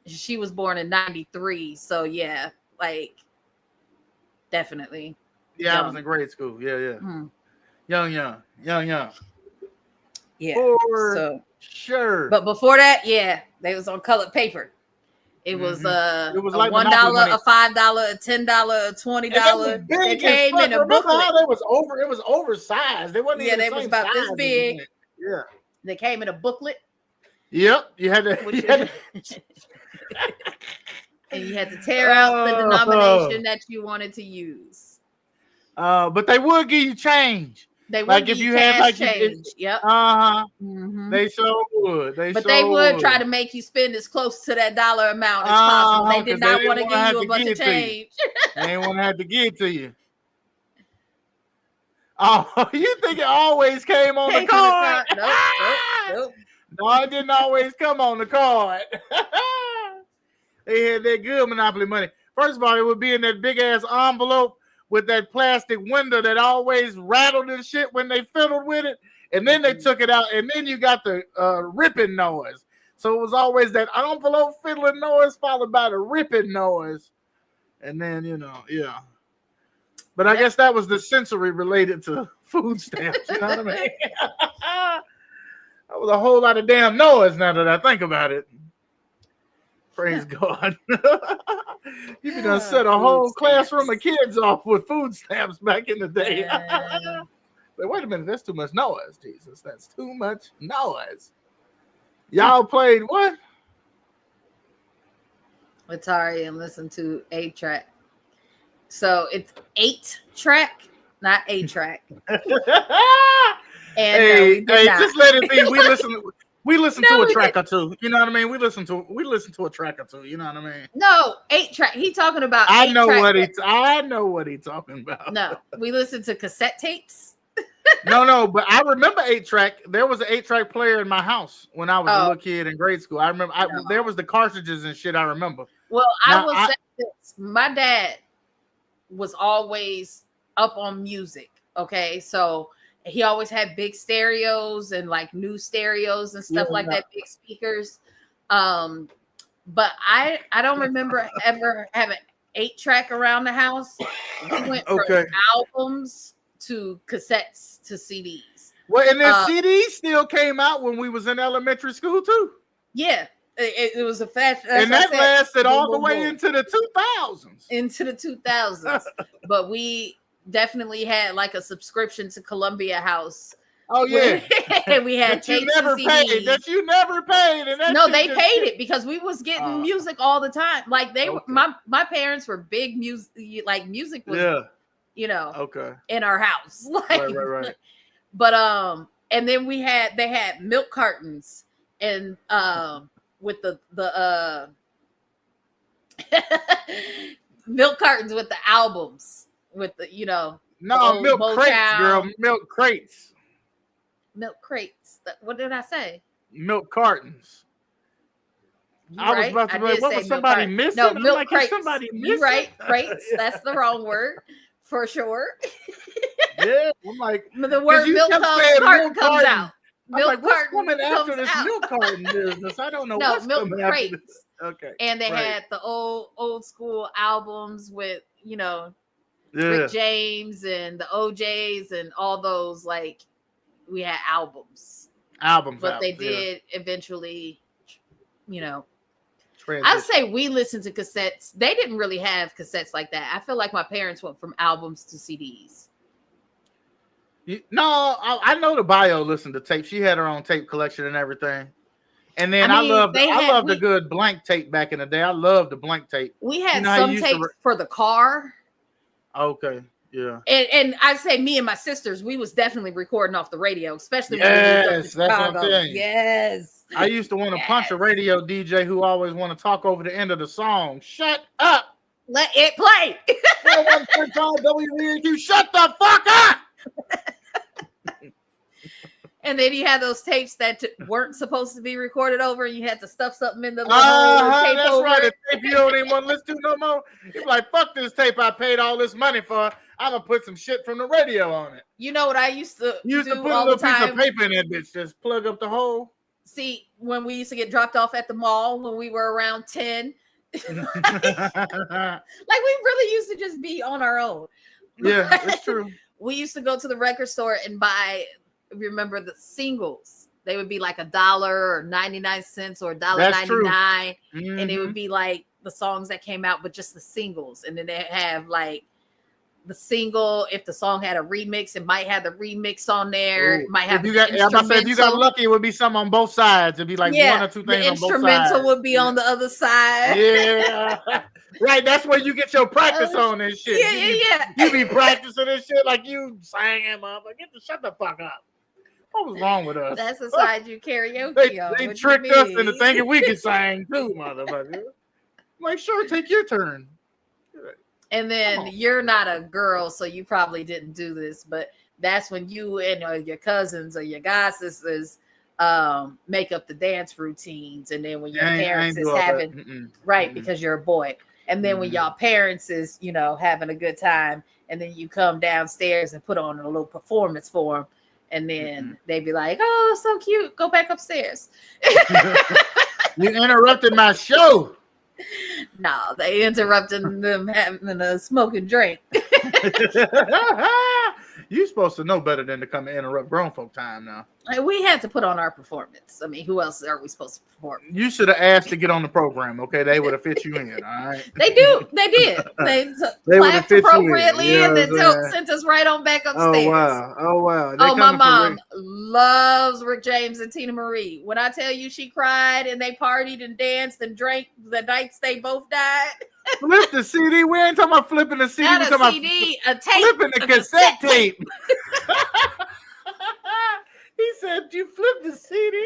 she was born in 93. So yeah, like definitely. Yeah, I was in grade school. Yeah. Young. Yeah. For sure. But before that, yeah, they was on colored paper. It was it was a like $1, a $5, a $10, a $20. They came in a booklet. How they was over? It was oversized. They wasn't. Yeah, they was about this big. Yeah. They came in a booklet. Yep, you had to. And you had to tear out the denomination that you wanted to use. But they would give you change. They would like if you had like change. Yep. Mm-hmm. They so would. They would try to make you spend as close to that dollar amount as possible. They did not want to give you a bunch of change. They didn't want to have to give it to you. Oh, you think it always came on the card? Nope. No, it didn't always come on the card. They had that good Monopoly money. First of all, it would be in that big ass envelope with that plastic window that always rattled and shit when they fiddled with it. And then they took it out, and then you got the ripping noise. So it was always that envelope fiddling noise followed by the ripping noise. And then, yeah. But I guess that was the sensory related to food stamps. You know what I mean? That was a whole lot of damn noise now that I think about it. Praise God. You could have set a whole classroom of kids off with food stamps back in the day. But wait a minute, that's too much noise, Jesus. That's too much noise. Y'all played what? Atari and listened to 8-track. So it's 8-track, not 8-track. And just let it be. We listen to a track or two. You know what I mean? We listen to a track or two. You know what I mean? No, 8-track. He talking about. I know what he's talking about. No, we listen to cassette tapes. No, but I remember 8-track. There was an 8-track player in my house when I was a little kid in grade school. I remember there was the cartridges and shit. I remember. Well, I will say this: my dad was always up on music. Okay, so. He always had big stereos and like new stereos and stuff like that, big speakers. But I don't remember ever having 8-track around the house. We went from albums to cassettes to CDs. Well, and then CDs still came out when we was in elementary school too. Yeah. It was a fashion. And that lasted all the way into the 2000s. Into the 2000s. But we definitely had like a subscription to Columbia House. Oh yeah, and we had that you never paid. That you never paid. And no, they paid it because we was getting music all the time. Like they were, my parents were big music. Like music was, in our house. Like, right. But and then they had milk cartons and with the milk cartons with the albums. With the, milk crates, girl, milk crates. Milk crates. What did I say? Milk cartons. I was about to be like, what was somebody missing? No, milk crates. Somebody missing? You right, crates. That's the wrong word for sure. Yeah, I'm like, the word milk carton comes out. Milk carton coming after this milk carton business. I don't know what's coming after this. Okay. And they had the old school albums with, Rick James and the OJs and all those, like we had albums, but they did eventually, I'd say we listened to cassettes. They didn't really have cassettes like that. I feel like my parents went from albums to CDs. No, I know the bio listened to tape. She had her own tape collection and everything. And then I loved the good blank tape back in the day. I loved the blank tape. We had some tapes for the car. Okay, yeah. And I say me and my sisters, we was definitely recording off the radio, especially when we moved up to Chicago. That's what I'm saying. Yes. I used to want to punch a radio DJ who always want to talk over the end of the song. Shut up. Let it play. WEAQ, shut the fuck up. And then you had those tapes that weren't supposed to be recorded over, and you had to stuff something in the tape. That's over. Right. The tape you don't even want to listen to no more. You're like, fuck this tape I paid all this money for. I'm gonna put some shit from the radio on it. You know what I used to do put a little piece of paper in that bitch, just plug up the hole. See, when we used to get dropped off at the mall when we were around 10, like we really used to just be on our own. Yeah, it's true. We used to go to the record store and buy. Remember the singles? They would be like $1 or 99 cents or $1.99, and it would be like the songs that came out, but just the singles. And then they have like the single. If the song had a remix, it might have the remix on there. It might have if you got lucky, it would be some on both sides. It'd be like one or two things on both sides. The instrumental would be on the other side. Yeah. Right, that's where you get your practice on and shit. You be practicing this shit like you singing, mother. Shut the fuck up. What was wrong with us? That's the side you karaoke on. They tricked us into thinking we could sing too, motherfucker. Like, sure, take your turn. And then you're not a girl, so you probably didn't do this, but that's when you and your cousins or your god sisters make up the dance routines. And then when your parents is having because you're a boy. And then when y'all parents is, having a good time, and then you come downstairs and put on a little performance for them, and then they be like, "Oh, so cute! Go back upstairs." You interrupted my show. No, they interrupted them having a smoking drink. You're supposed to know better than to come and interrupt grown folk time now. We had to put on our performance. I mean, who else are we supposed to perform? You should have asked to get on the program, okay? They would have fit you in, all right? They did. They clapped appropriately and then sent us right on back upstairs. Oh, wow. Oh, my mom loves Rick James and Tina Marie. When I tell you she cried and they partied and danced and drank the nights they both died. Flip the CD. We ain't talking about flipping the CD. Not a CD, a tape. Flipping the cassette tape. He said, "You flip the CD."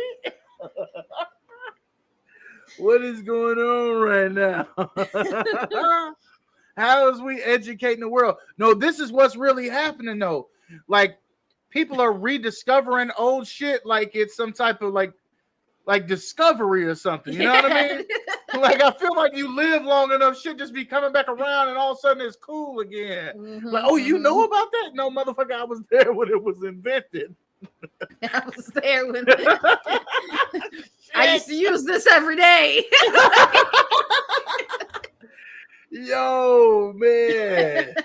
What is going on right now? How is we educating the world? No, this is what's really happening though. Like, people are rediscovering old shit like it's some type of like discovery or something. You know what I mean? Like, I feel like you live long enough, shit just be coming back around and all of a sudden it's cool again. Like, oh, you know about that? No, motherfucker, I was there when it was invented. I was there when I used to use this every day. Yo, man.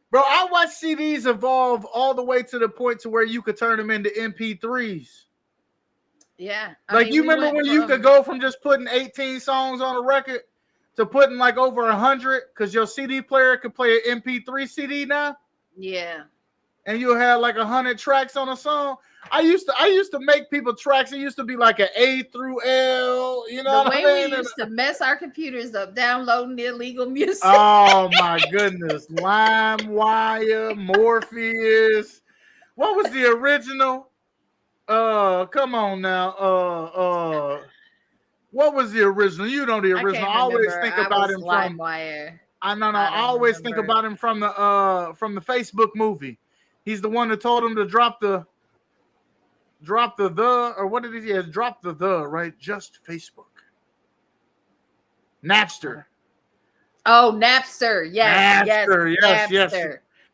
Bro, I watched CDs evolve all the way to the point to where you could turn them into MP3s. Yeah. You remember when you could go from just putting 18 songs on a record to putting like over 100 because your CD player could play an MP3 CD now? Yeah. And you had like 100 tracks on a song. I used to make people tracks. It used to be like an A through L. You know the way we used to mess our computers up downloading the illegal music. Oh my goodness. LimeWire, Morpheus. What was the original? Come on now. What was the original? You know the original. I always think about him from LimeWire. I always think about him from the Facebook movie. He's the one that told him to drop the or what did he say? Drop the right? Just Facebook. Napster. Oh, Napster. Yes. Napster. Yes.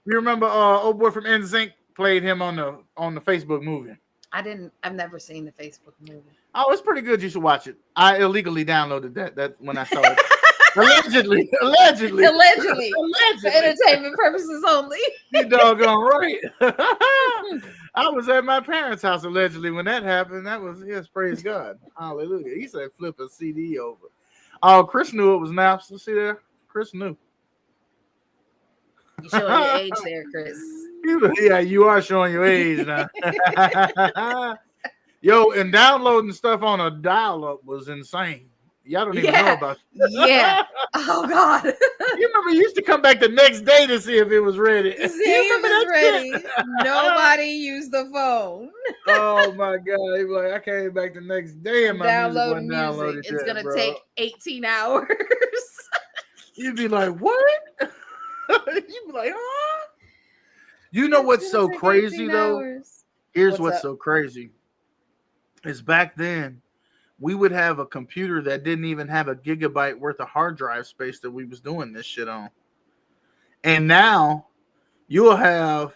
You remember old boy from NSYNC played him on the Facebook movie. I've never seen the Facebook movie. Oh, it's pretty good. You should watch it. I illegally downloaded that when I saw it. Allegedly. For entertainment purposes only. You doggone right. I was at my parents' house allegedly when that happened. That was, yes, praise God. Hallelujah. He said flip a CD over. Oh, Chris knew it was Napster. See there? Chris knew. You're showing your age there, Chris. Yeah, you are showing your age now. Yo, and downloading stuff on a dial-up was insane. Y'all don't even know about it. Yeah. Oh, God. You remember you used to come back the next day to see if it was ready. See if it was ready. Nobody used the phone. Oh, my God. He was like, I came back the next day and my download music. It's going to take 18 hours. You'd be like, what? You'd be like, huh? You know what's so crazy, though? Here's what's so crazy. Is back then, we would have a computer that didn't even have a gigabyte worth of hard drive space that we was doing this shit on. And now you'll have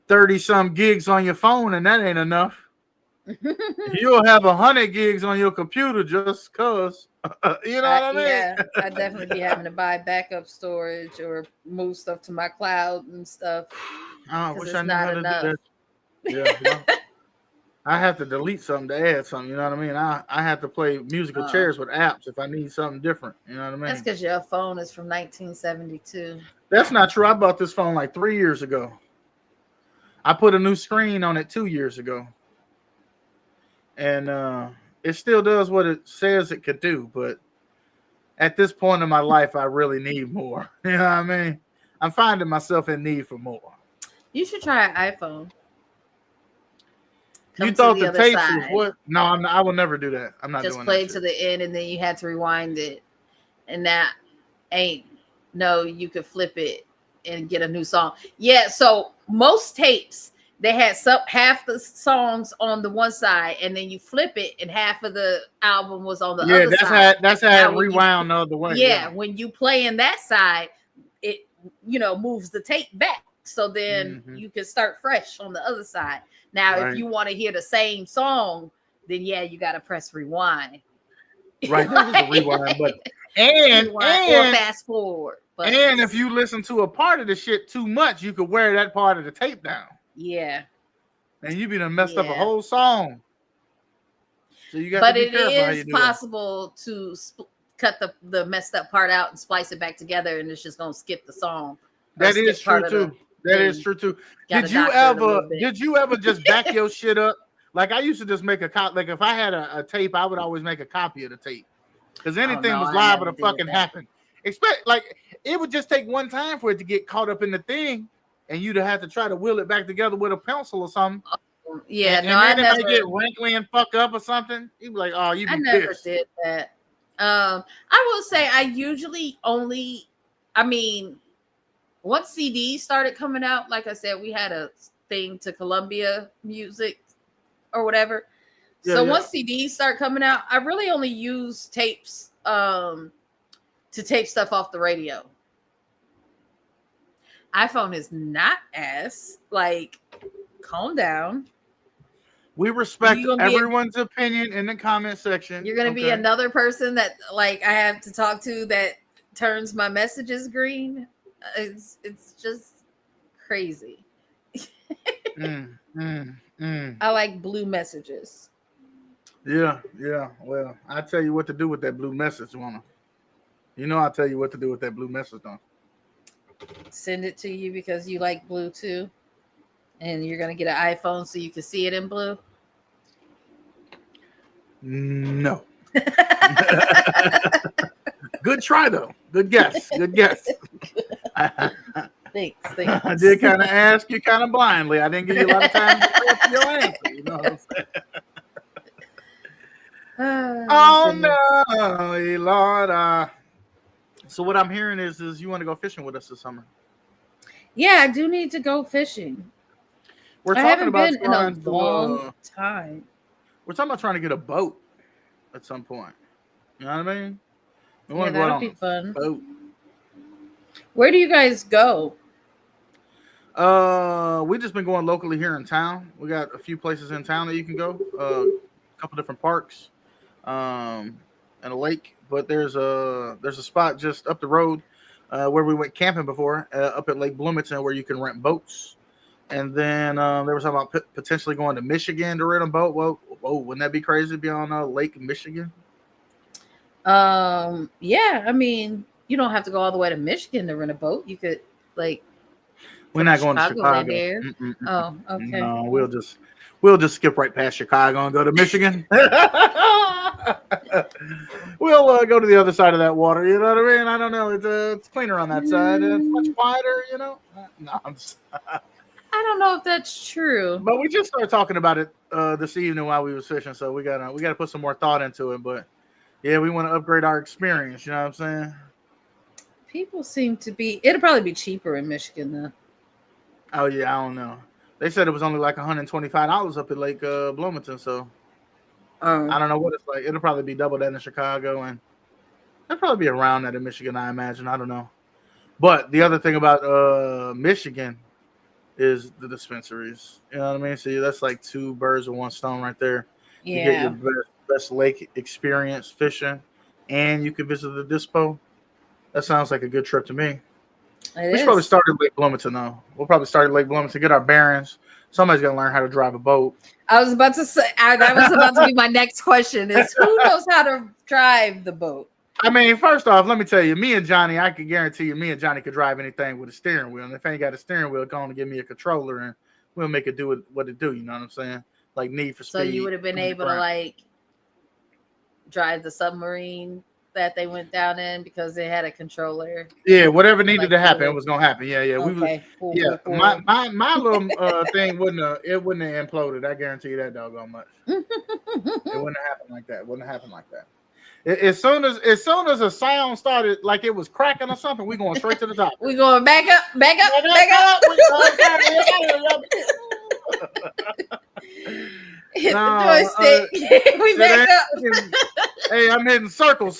30 some gigs on your phone and that ain't enough. You'll have 100 gigs on your computer just cause, you know what I mean? Yeah, I definitely be having to buy backup storage or move stuff to my cloud and stuff. I wish I knew how to do that. Yeah. I have to delete something to add something, you know what I mean? I have to play musical chairs with apps if I need something different, you know what I mean? That's because your phone is from 1972. That's not true. I bought this phone like 3 years ago. I put a new screen on it 2 years ago. And it still does what it says it could do. But at this point in my life, I really need more. You know what I mean? I'm finding myself in need for more. You should try an iPhone. You thought the tapes was what? No, I will never do that. I'm not doing that. Just play to the end and then you had to rewind it. And that ain't, no, you could flip it and get a new song. Yeah, so most tapes, they had half the songs on the one side and then you flip it and half of the album was on the other side. That's how it rewound the other way. Yeah, when you play in that side, it, moves the tape back. So then you can start fresh on the other side. Now, if you want to hear the same song, then you got to press rewind. Right, there's a rewind button. And or fast forward. But and if you listen to a part of the shit too much, you could wear that part of the tape down. Yeah. And you be done messed up a whole song. So you got to be careful how you do possible to cut the messed up part out and splice it back together, and it's just gonna skip the song. That is true too. That is true too. Did you ever just back your shit up? Like I used to just make a copy. Like if I had a tape, I would always make a copy of the tape because anything was liable to fucking happen. Like it would just take one time for it to get caught up in the thing, and you'd have to try to wheel it back together with a pencil or something. Yeah, and then it might get wrinkly and fuck up or something. You'd be like, "Oh, you be pissed." I never did that. I will say I usually only, once CDs started coming out, like I said, we had a thing to Columbia Music or whatever. Once CDs start coming out, I really only use tapes to tape stuff off the radio. iPhone is not ass. Like, calm down. We respect everyone's opinion in the comment section. You're going to be another person that like I have to talk to that turns my messages green. It's just crazy. I like blue messages. Yeah. Well, I tell you what to do with that blue message, Wanna. I'll tell you what to do with that blue message, though. Send it to you because you like blue too, and you're gonna get an iPhone so you can see it in blue. No. Good try though. Good guess. Thanks. I did kind of ask you kind of blindly. I didn't give you a lot of time to prep your answer. You know what I'm saying? Oh no, Lord. So what I'm hearing is you want to go fishing with us this summer? Yeah, I do need to go fishing. I haven't been in a long time. We're talking about trying to get a boat at some point. You know what I mean? We want to go on a fun boat. Where do you guys go? We just been going locally here in town. We got a few places in town that you can go. A couple different parks, and a lake. But there's a spot just up the road where we went camping before, up at Lake Bloomington, where you can rent boats. And then there was talking about potentially going to Michigan to rent a boat. Whoa, wouldn't that be crazy to be on Lake Michigan? Yeah, you don't have to go all the way to Michigan to rent a boat. You could we're not going to Chicago. Oh, okay. No, we'll just skip right past Chicago and go to Michigan. We'll go to the other side of that water. You know what I mean? I don't know. It's cleaner on that side. It's much quieter. No, I'm just. I don't know if that's true. But we just started talking about it this evening while we was fishing, so we gotta put some more thought into it. But yeah, we want to upgrade our experience. You know what I'm saying? People seem to be. It'll probably be cheaper in Michigan though. Oh yeah, I don't know. They said it was only like $125 up at Lake Bloomington, so I don't know what it's like. It'll probably be double that in Chicago, and it'll probably be around that in Michigan, I imagine. I don't know. But the other thing about Michigan is the dispensaries. You know what I mean? So that's like two birds with one stone right there. Yeah. You get your best lake experience fishing, and you can visit the dispo. That sounds like a good trip to me. We should probably start at Lake Bloomington, though. We'll probably start at Lake Bloomington, get our bearings. Somebody's going to learn how to drive a boat. I was about to say, that was about to be my next question is who knows how to drive the boat? I mean, first off, let me tell you, me and Johnny, I can guarantee you, me and Johnny could drive anything with a steering wheel. And if I ain't got a steering wheel, go on and give me a controller and we'll make it do what it do. You know what I'm saying? Like Need for Speed. So you would have been able to like drive the submarine that they went down in because they had a controller. Yeah, whatever needed to happen, it was gonna happen. Yeah. Okay. Cool. My little thing wouldn't have imploded. I guarantee you that doggone much. It wouldn't have happened like that. It wouldn't have happened like that. As soon as a sound started, like it was cracking or something, we going straight to the top. We going back up. Hit the joystick. We back up. Hey, I'm hitting circle. Oh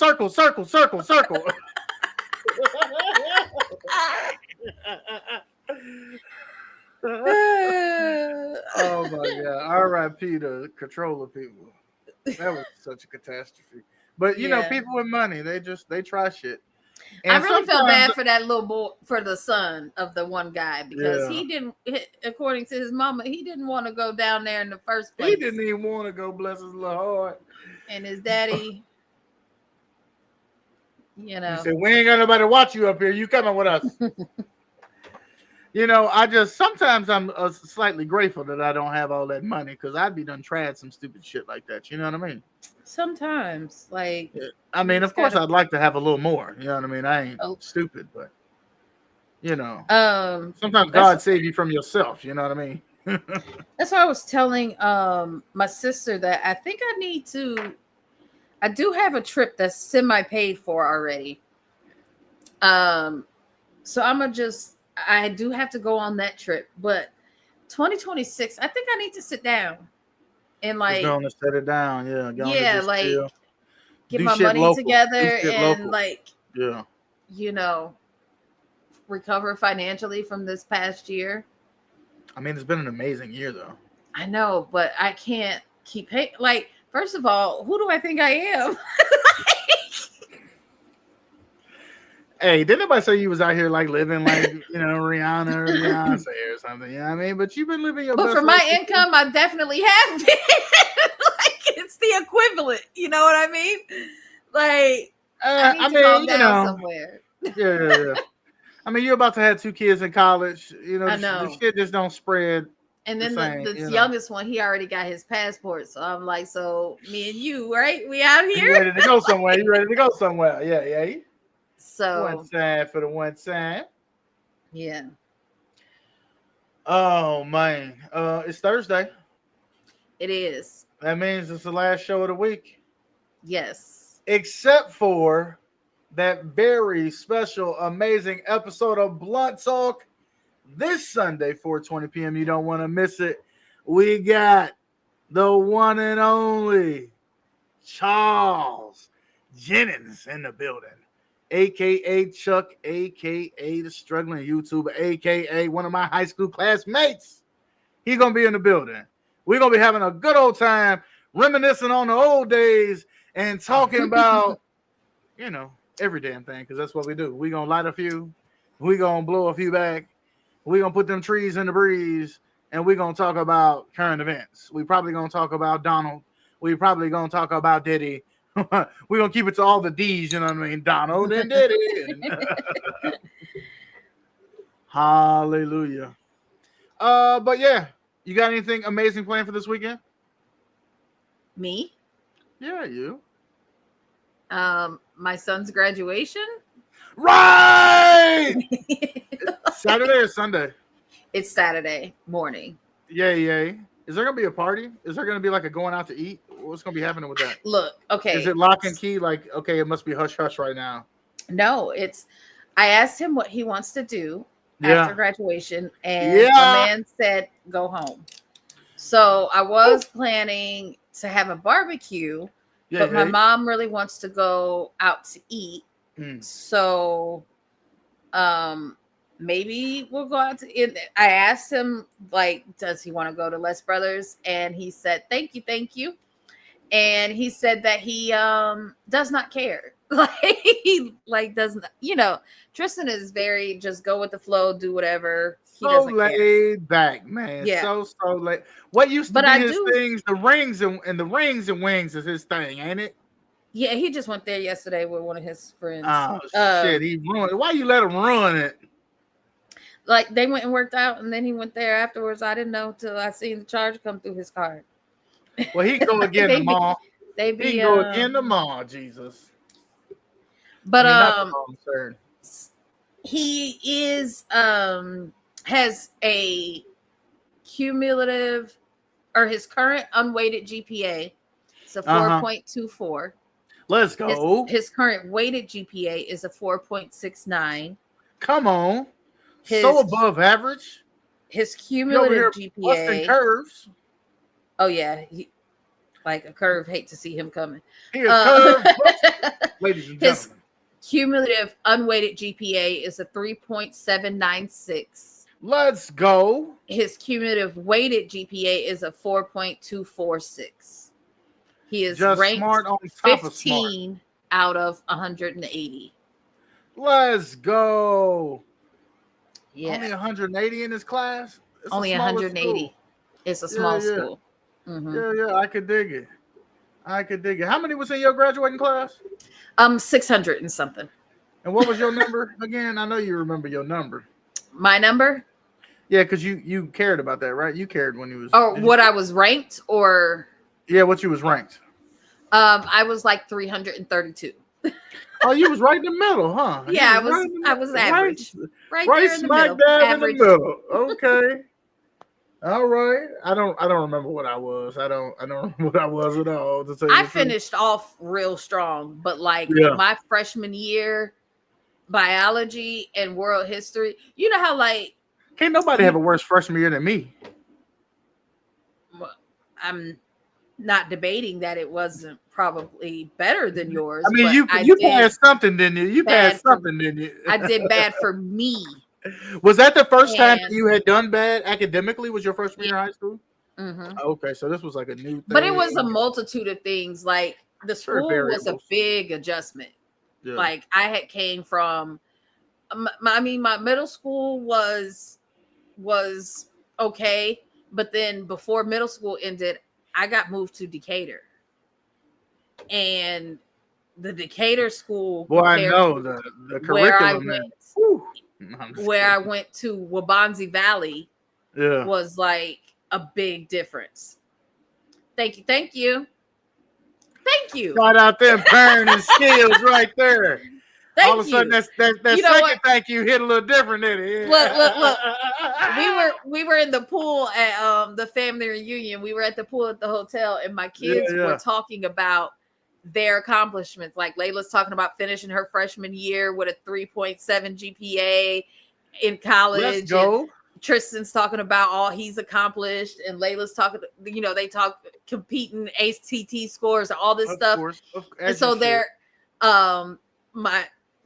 my God! R.I.P. to controller people. That was such a catastrophe. But you know, people with money, they try shit. And I really felt bad for that little boy, for the son of the one guy, because he didn't, according to his mama, he didn't want to go down there in the first place. He didn't even want to go, bless his little heart. And his daddy, you know, he said, "We ain't got nobody to watch you up here. You coming with us." You know, sometimes I'm slightly grateful that I don't have all that money, because I'd be done tried some stupid shit like that. You know what I mean? Sometimes, like, I mean, of course, I'd like to have a little more. You know what I mean? I ain't stupid, but you know, sometimes God save you from yourself. You know what I mean? That's why I was telling my sister that I think I do have a trip that's semi paid for already. So I do have to go on that trip, but 2026, I think I need to sit down and like going to set it down, get my money together and you know, recover financially from this past year. I mean, it's been an amazing year though. I know, but I can't keep paying. Like, first of all, who do I think I am? Hey, didn't anybody say you was out here like living like, you know, Rihanna or Beyonce or something? You know what I mean? But you've been living your best life. But for my income, I definitely have been. Like, it's the equivalent. You know what I mean? Like, I mean, go down somewhere. Yeah. I mean, you're about to have 2 kids in college. You know, the shit just don't spread. And then the youngest one, he already got his passport. So I'm like, so me and you, right? We out here? You ready to go somewhere? Yeah. So one time for the one time. Yeah. Oh man. It's Thursday. It is. That means it's the last show of the week. Yes. Except for that very special, amazing episode of Blunt Talk this Sunday, 4:20 p.m. You don't want to miss it. We got the one and only Charles Jennings in the building, a.k.a. Chuck, a.k.a. the struggling YouTuber, a.k.a. one of my high school classmates. He's going to be in the building. We're going to be having a good old time, reminiscing on the old days and talking about, you know, every damn thing, because that's what we do. We're going to light a few. We're going to blow a few back. We're going to put them trees in the breeze, and we're going to talk about current events. We're probably going to talk about Donald. We're probably going to talk about Diddy. We're going to keep it to all the D's, you know what I mean? Donald and Diddy. Hallelujah. But yeah, you got anything amazing planned for this weekend? Me? Yeah, you. My son's graduation. Right. Saturday or Sunday? It's Saturday morning. Yay. Is there gonna be a party? Is there gonna be like a going out to eat? What's gonna be happening with that? Look, okay. Is it lock and key? Like, okay, it must be hush hush right now. No, I asked him what he wants to do after graduation, and the man said go home. So I was planning to have a barbecue, but my mom really wants to go out to eat. So maybe we'll go out to eat. I asked him, like, does he want to go to Les Brothers? And he said, thank you. And he said that he does not care. Like doesn't, you know, Tristan is very just go with the flow, do whatever. So laid back, man. Yeah. So late. What used to be his things, the rings and wings is his thing, ain't it? Yeah, he just went there yesterday with one of his friends. Oh shit, he ruined it. Why you let him ruin it? Like they went and worked out, and then he went there afterwards. I didn't know till I seen the charge come through his card. Well, he can go again tomorrow. He can go again tomorrow, Jesus. But he is has a cumulative, or his current unweighted GPA. It's a 4.24. Let's go. His current weighted GPA is a 4.69. Come on. So above average. His cumulative GPA. Curves. Oh yeah, like a curve. Hate to see him coming. Curve. Ladies and gentlemen. His cumulative unweighted GPA is a 3.796. Let's go. His cumulative weighted GPA is a 4.246. He is just ranked smart on top 15 of out of 180. Let's go. Yeah. Only 180 in his class? Only 180. School. It's a small school. Mm-hmm. Yeah, I could dig it. How many was in your graduating class? 600 and something. And what was your number again? I know you remember your number. My number? Yeah, because you cared about that, right? You cared when you was. Oh, what I was ranked, or? Yeah, what you was ranked. I was like 332. Oh, you was right in the middle, huh? Yeah, I was average. Right there in the middle. Average. In the middle. Okay. All right. I don't remember what I was. I don't remember what I was at all. I finished off real strong, but my freshman year, biology and world history. You know how can't nobody have a worse freshman year than me. I'm not debating that it wasn't probably better than yours. I mean, you passed something, didn't you? You passed something, didn't you? I did bad for me. Was that the first time you had done bad academically? Was your freshman year of high school? Mm-hmm. Okay, so this was like a new thing. But it was a multitude of things. Like the school was a big adjustment. Yeah. Like I had came from, my middle school was okay, but then before middle school ended, I got moved to Decatur, and the Decatur school. Well, I know the curriculum. Where I went to Waubonsie Valley, was like a big difference. Thank you. Shout out them parenting skills right there. All of a sudden, that second thank you hit a little different, didn't it? Look. We were in the pool at the family reunion. We were at the pool at the hotel, and my kids were talking about their accomplishments. Like Layla's talking about finishing her freshman year with a 3.7 GPA in college. Let's go. Tristan's talking about all he's accomplished, and Layla's talking, they talk competing ACT scores and all this stuff. And so they're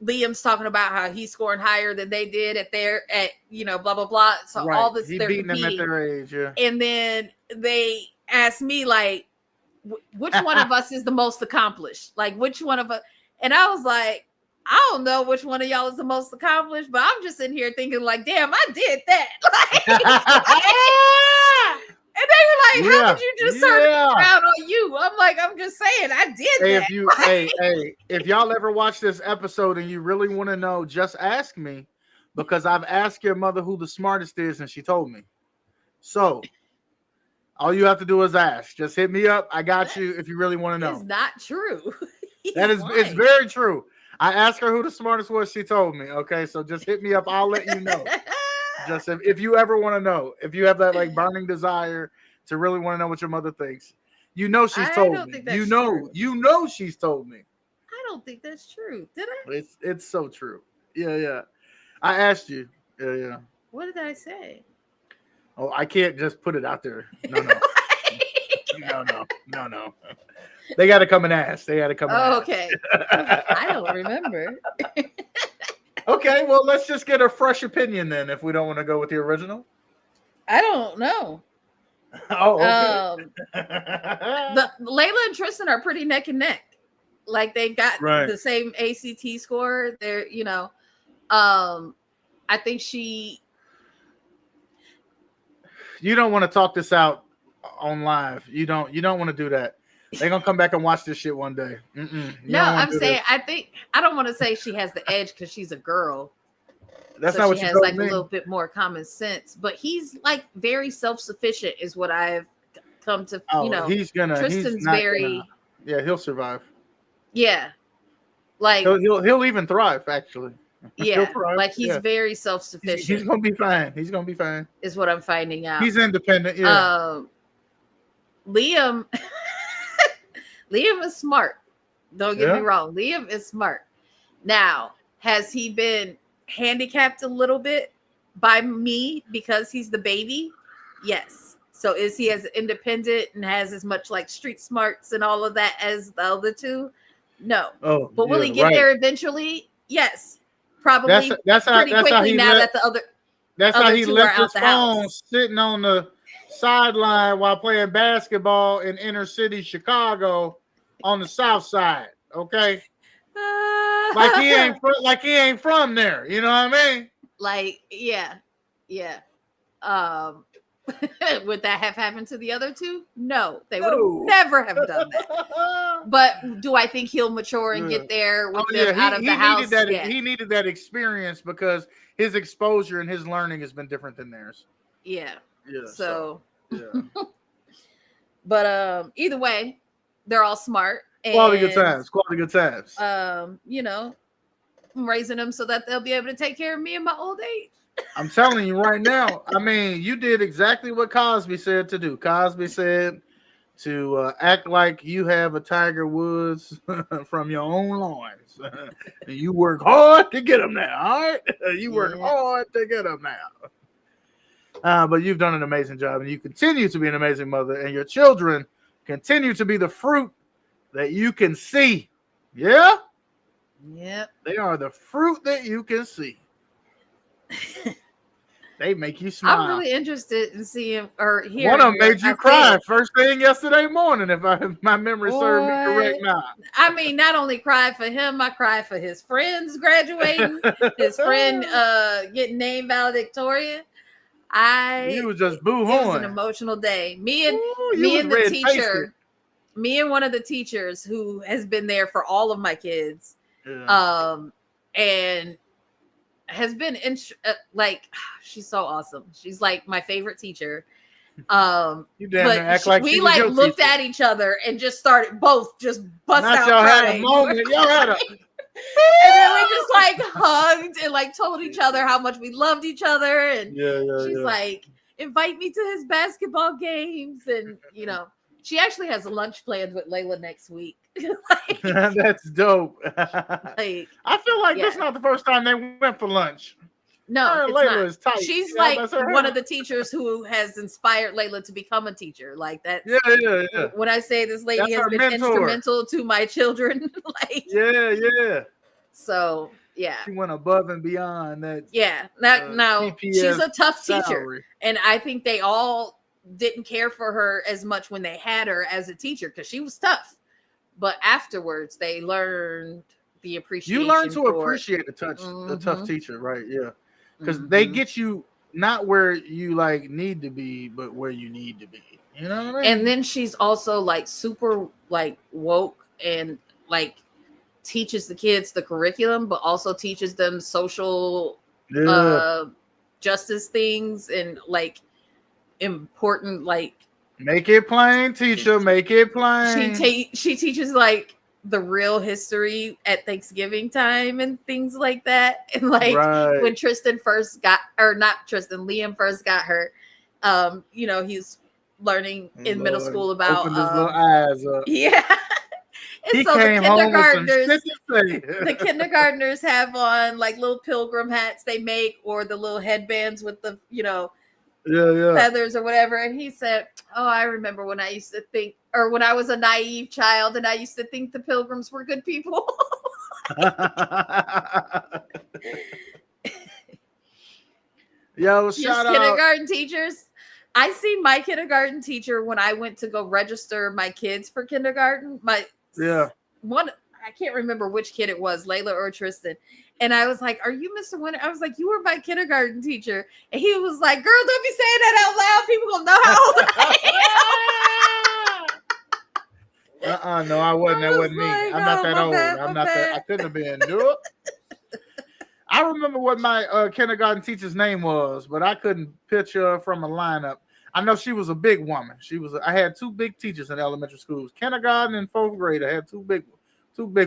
Liam's talking about how he's scoring higher than they did at blah blah blah. So all this, he's beating them at their age, yeah. And then they asked me like, which one of us is the most accomplished? Like, which one of us? And I was like, I don't know which one of y'all is the most accomplished, but I'm just in here thinking like, damn, I did that. And they were like, how did you just turn around on you? I'm like, I'm just saying, I did that. If y'all ever watch this episode and you really want to know, just ask me, because I've asked your mother who the smartest is, and she told me. So all you have to do is ask. Just hit me up. I got you if you really want to know. It's not true. It's very true. I asked her who the smartest was. She told me. Okay, so just hit me up. I'll let you know. Just if you ever want to know, if you have that like burning desire to really want to know what your mother thinks, she's told me. You know she's told me. I don't think that's true. Did I? It's so true. Yeah. I asked you. Yeah. What did I say? Oh, I can't just put it out there. No. No. They got to come and ask. Okay. I don't remember. Okay, well, let's just get a fresh opinion then, if we don't want to go with the original. I don't know. Oh, okay. Layla and Tristan are pretty neck and neck. Like they got the same ACT score. They're, I think you don't want to talk this out on live. You don't want to do that. They're gonna come back and watch this shit one day. No, I'm saying I don't want to say she has the edge because she's a girl. That's not what she has like a little bit more common sense. But he's like very self-sufficient, is what I've come to. Tristan's he'll survive. Yeah, like he'll even thrive actually. Yeah, like he's very self-sufficient. He's gonna be fine. He's gonna be fine. Is what I'm finding out. He's independent. Yeah. Liam is smart. Don't get me wrong. Liam is smart. Now, has he been handicapped a little bit by me because he's the baby? Yes. So is he as independent and has as much like street smarts and all of that as the other two? No. Oh, but will he get there eventually? Yes. Probably. That's how he left his phone sitting on the sideline while playing basketball in inner city Chicago on the south side. Okay. Like he ain't from there. You know what I mean? Like, yeah. Would that have happened to the other two? No, they would have never have done that. But do I think he'll mature and get there with them out of the house? He needed that experience because his exposure and his learning has been different than theirs. Yeah. But either way, they're all smart. Quality good times. I'm raising them so that they'll be able to take care of me in my old age. I'm telling you right now. I mean, you did exactly what Cosby said to do. Cosby said to act like you have a Tiger Woods from your own loins. And you work hard to get them now. All right, you work hard to get them now. But you've done an amazing job, and you continue to be an amazing mother, and your children continue to be the fruit that you can see. Yeah. Yep. They are the fruit that you can see. They make you smile. I'm really interested in seeing or hearing. One of them made you cry first thing yesterday morning, if my memory serves me correct now. I mean, not only cried for him, I cried for his friends graduating, his friend getting named valedictorian. You was just boo-hooing. It was an emotional day. Me and the teacher, me and one of the teachers who has been there for all of my kids, and has been she's so awesome. She's like my favorite teacher. You act like we like looked at each other and just started both just bust out crying. Had a moment. Y'all had a and then we just like hugged and like told each other how much we loved each other. And she's like, invite me to his basketball games. And she actually has a lunch planned with Layla next week. That's dope. I feel like that's not the first time they went for lunch. No, it's Layla not. Is tight. She's like one of the teachers who has inspired Layla to become a teacher. Like that. Yeah. When I say this lady has been instrumental to my children. So yeah. She went above and beyond that. Yeah. Now she's a tough teacher. And I think they all didn't care for her as much when they had her as a teacher because she was tough. But afterwards, they learned the appreciation. You learn to appreciate the tough teacher, right? Yeah, because they get you not where you like need to be, but where you need to be. You know what I mean? And then she's also like super like woke and like teaches the kids the curriculum, but also teaches them social justice things and like important like. Make it plain, teacher. Make it plain. She teaches like the real history at Thanksgiving time and things like that. And like when Liam first got her, he's learning in middle school about his little eyes up. Yeah. And he so came home with the kindergartners have on like little pilgrim hats they make or the little headbands with the feathers or whatever. And he said, oh, I remember when I used to think, or when I was a naive child and I used to think the pilgrims were good people. Shout out kindergarten teachers. I see my kindergarten teacher when I went to go register my kids for kindergarten. One, I can't remember which kid it was, Layla or Tristan. And I was like, are you Mr. Winter? I was like, you were my kindergarten teacher. And he was like, girl, don't be saying that out loud. People gonna know how old I know I wasn't. That wasn't me. I'm not that old. I'm not that. I couldn't have been. Nope. I remember what my kindergarten teacher's name was, but I couldn't picture her from a lineup. I know she was a big woman. I had two big teachers in elementary schools, kindergarten and fourth grade. I had two big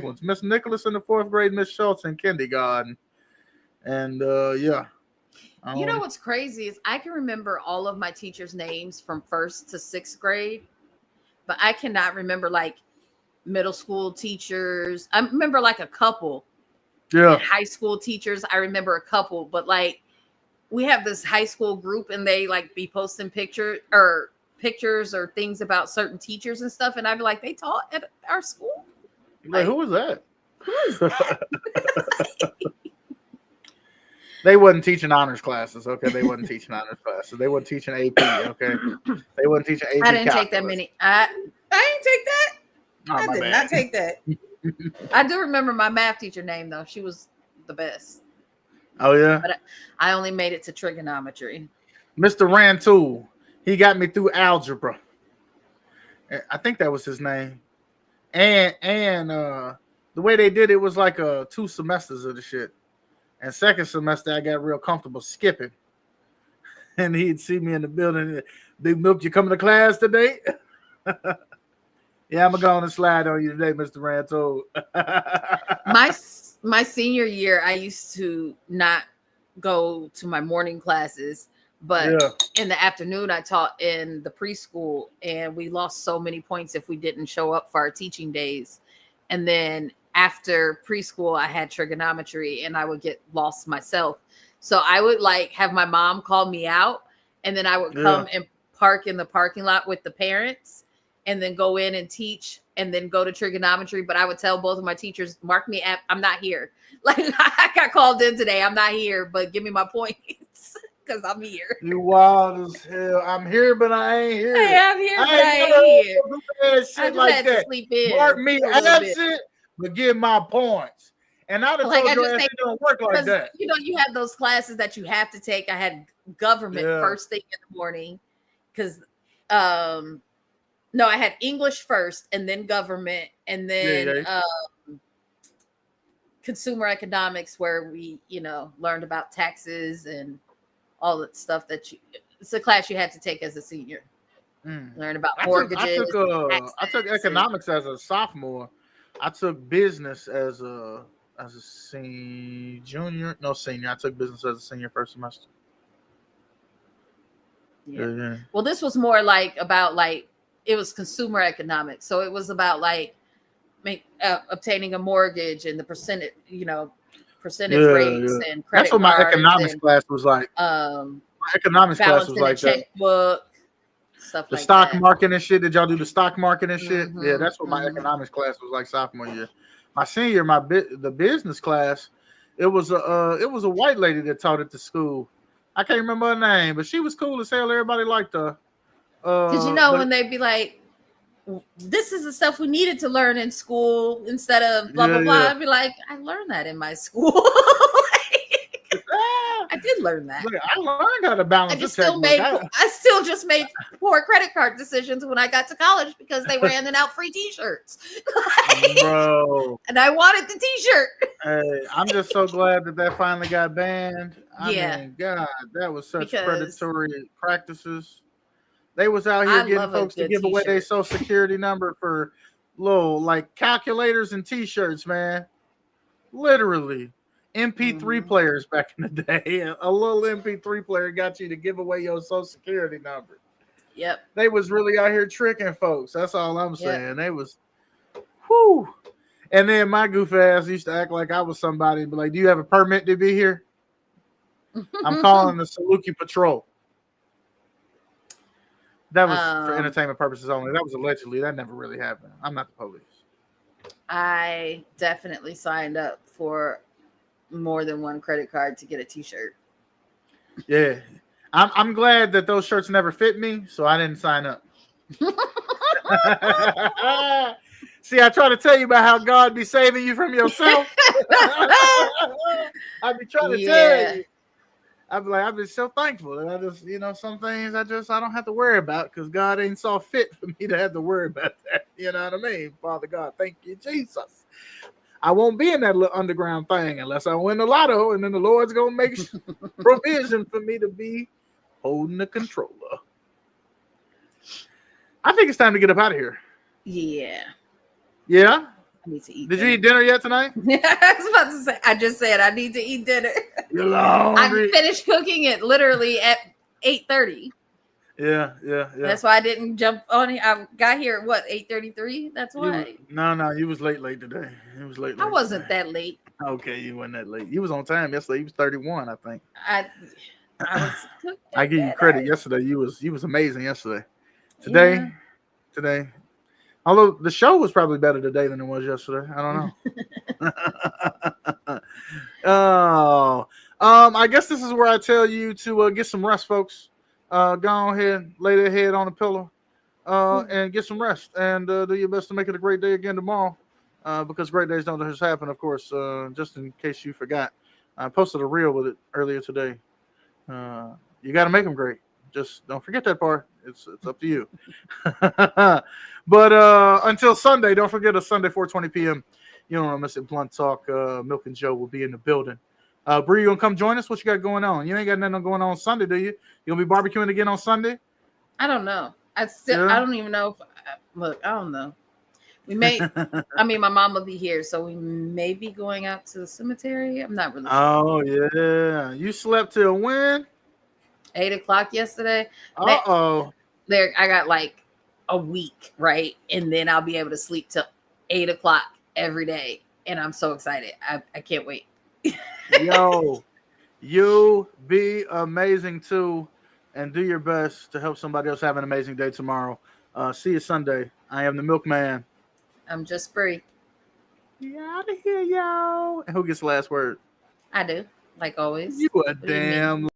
ones. Miss Nicholas in the fourth grade, Miss Schultz in kindergarten. And yeah. You know what's crazy is I can remember all of my teachers' names from first to sixth grade, but I cannot remember like middle school teachers. I remember like a couple. Yeah. And high school teachers, I remember a couple, but like we have this high school group and they like be posting pictures or things about certain teachers and stuff. And I'd be like, they taught at our school. Like, who was that? Who is that? They wasn't teaching honors classes, okay? They wasn't teaching honors classes. They wasn't teaching AP, okay? They wasn't teaching AP. I didn't take that many. I didn't take that. I did not take that. I do remember my math teacher name though. She was the best. Oh yeah. But I only made it to trigonometry. Mr. Rantoul, he got me through algebra. I think that was his name. And the way they did it was like 2 semesters of the shit. And second semester, I got real comfortable skipping. And he'd see me in the building. Big Milk, you coming to class today? Yeah, I'm going to go on and slide on you today, Mr. Rantoul. My senior year, I used to not go to my morning classes. But in the afternoon, I taught in the preschool. And we lost so many points if we didn't show up for our teaching days. And then after preschool, I had trigonometry and I would get lost myself. So I would like have my mom call me out and then I would come and park in the parking lot with the parents and then go in and teach and then go to trigonometry. But I would tell both of my teachers, mark me at, I'm not here. Like I got called in today. I'm not here, but give me my points because I'm here. You wild as hell. I'm here, but I ain't here. I am here, but I ain't here. I just had to sleep in. Mark me absent. But get my points. And I'd have told you it don't work like that. You know, you have those classes that you have to take. I had government first thing in the morning because no, I had English first and then government and then consumer economics where we, you know, learned about taxes and all that stuff it's a class you had to take as a senior. Learn about mortgages. I took economics as a sophomore. I took business as a senior. I took business as a senior first semester. Yeah. Well, this was more like about like it was consumer economics, so it was about like obtaining a mortgage and the percentage rates and credit. That's what my economics class was like. My economics class was like checkbook. Stuff the stock market and shit. Did y'all do the stock market and shit? Yeah, that's what my economics class was like sophomore year. My senior, the business class, it was a white lady that taught at the school. I can't remember her name, but she was cool as hell. Everybody liked her. Because when they'd be like, "This is the stuff we needed to learn in school," instead of blah blah blah, I'd be like, "I learned that in my school." I did learn that. Look, I learned how to balance. I still just made poor credit card decisions when I got to college because they were handing out free T-shirts. Bro, and I wanted the T-shirt. Hey, I'm just so glad that finally got banned. I mean, God, that was such predatory practices. They was out here getting folks to give away their social security number for little like calculators and T-shirts, man. Literally. MP3 players back in the day. A little MP3 player got you to give away your social security number. Yep. They was really out here tricking folks. That's all I'm saying. They was, whoo. And then my goof ass used to act like I was somebody and be like, "Do you have a permit to be here?" I'm calling the Saluki Patrol. That was for entertainment purposes only. That was allegedly. That never really happened. I'm not the police. I definitely signed up for more than one credit card to get a T-shirt. Yeah. I'm glad that those shirts never fit me, so I didn't sign up. See, I try to tell you about how God be saving you from yourself. I be trying to tell you. I've been so thankful that I just, some things I don't have to worry about because God ain't saw fit for me to have to worry about that. You know what I mean? Father God, thank you, Jesus. I won't be in that little underground thing unless I win the lotto, and then the Lord's gonna make provision for me to be holding the controller. I think it's time to get up out of here. Yeah. Yeah? I need to eat. Did you eat dinner yet tonight? I was about to say, I just said I need to eat dinner. You're hungry. I finished cooking it literally at 8:30. Yeah. That's why I didn't jump on it. I got here at what, 8:33? That's why. No, you was late today. It was late. I wasn't that late. Okay, you weren't that late. You was on time yesterday. You was 31, I think. I was cooking. I give you credit. Yesterday, you was amazing yesterday. Today. Although the show was probably better today than it was yesterday. I don't know. I guess this is where I tell you to get some rest, folks. Go ahead, lay their head on the pillow, and get some rest, and do your best to make it a great day again tomorrow, because great days don't just happen, of course. Just in case you forgot, I posted a reel with it earlier today. You got to make them great. Just don't forget that part. It's up to you. But until Sunday, don't forget us Sunday 4:20 p.m. You don't want to miss it. Blunt Talk. Milk and Joe will be in the building. Bree, you gonna come join us? What you got going on? You ain't got nothing going on Sunday, do you? You gonna be barbecuing again on Sunday? I don't know. I don't even know. I don't know. We may. I mean, my mom will be here, so we may be going out to the cemetery. I'm not really sure. Oh yeah, you slept till when? 8:00 yesterday. I got like a week, right? And then I'll be able to sleep till 8:00 every day. And I'm so excited. I can't wait. Yo, you be amazing too. And do your best to help somebody else have an amazing day tomorrow. See you Sunday. I am the Milkman. I'm just Bree. Get out of here, yo. And who gets the last word? I do, like always. You a damn.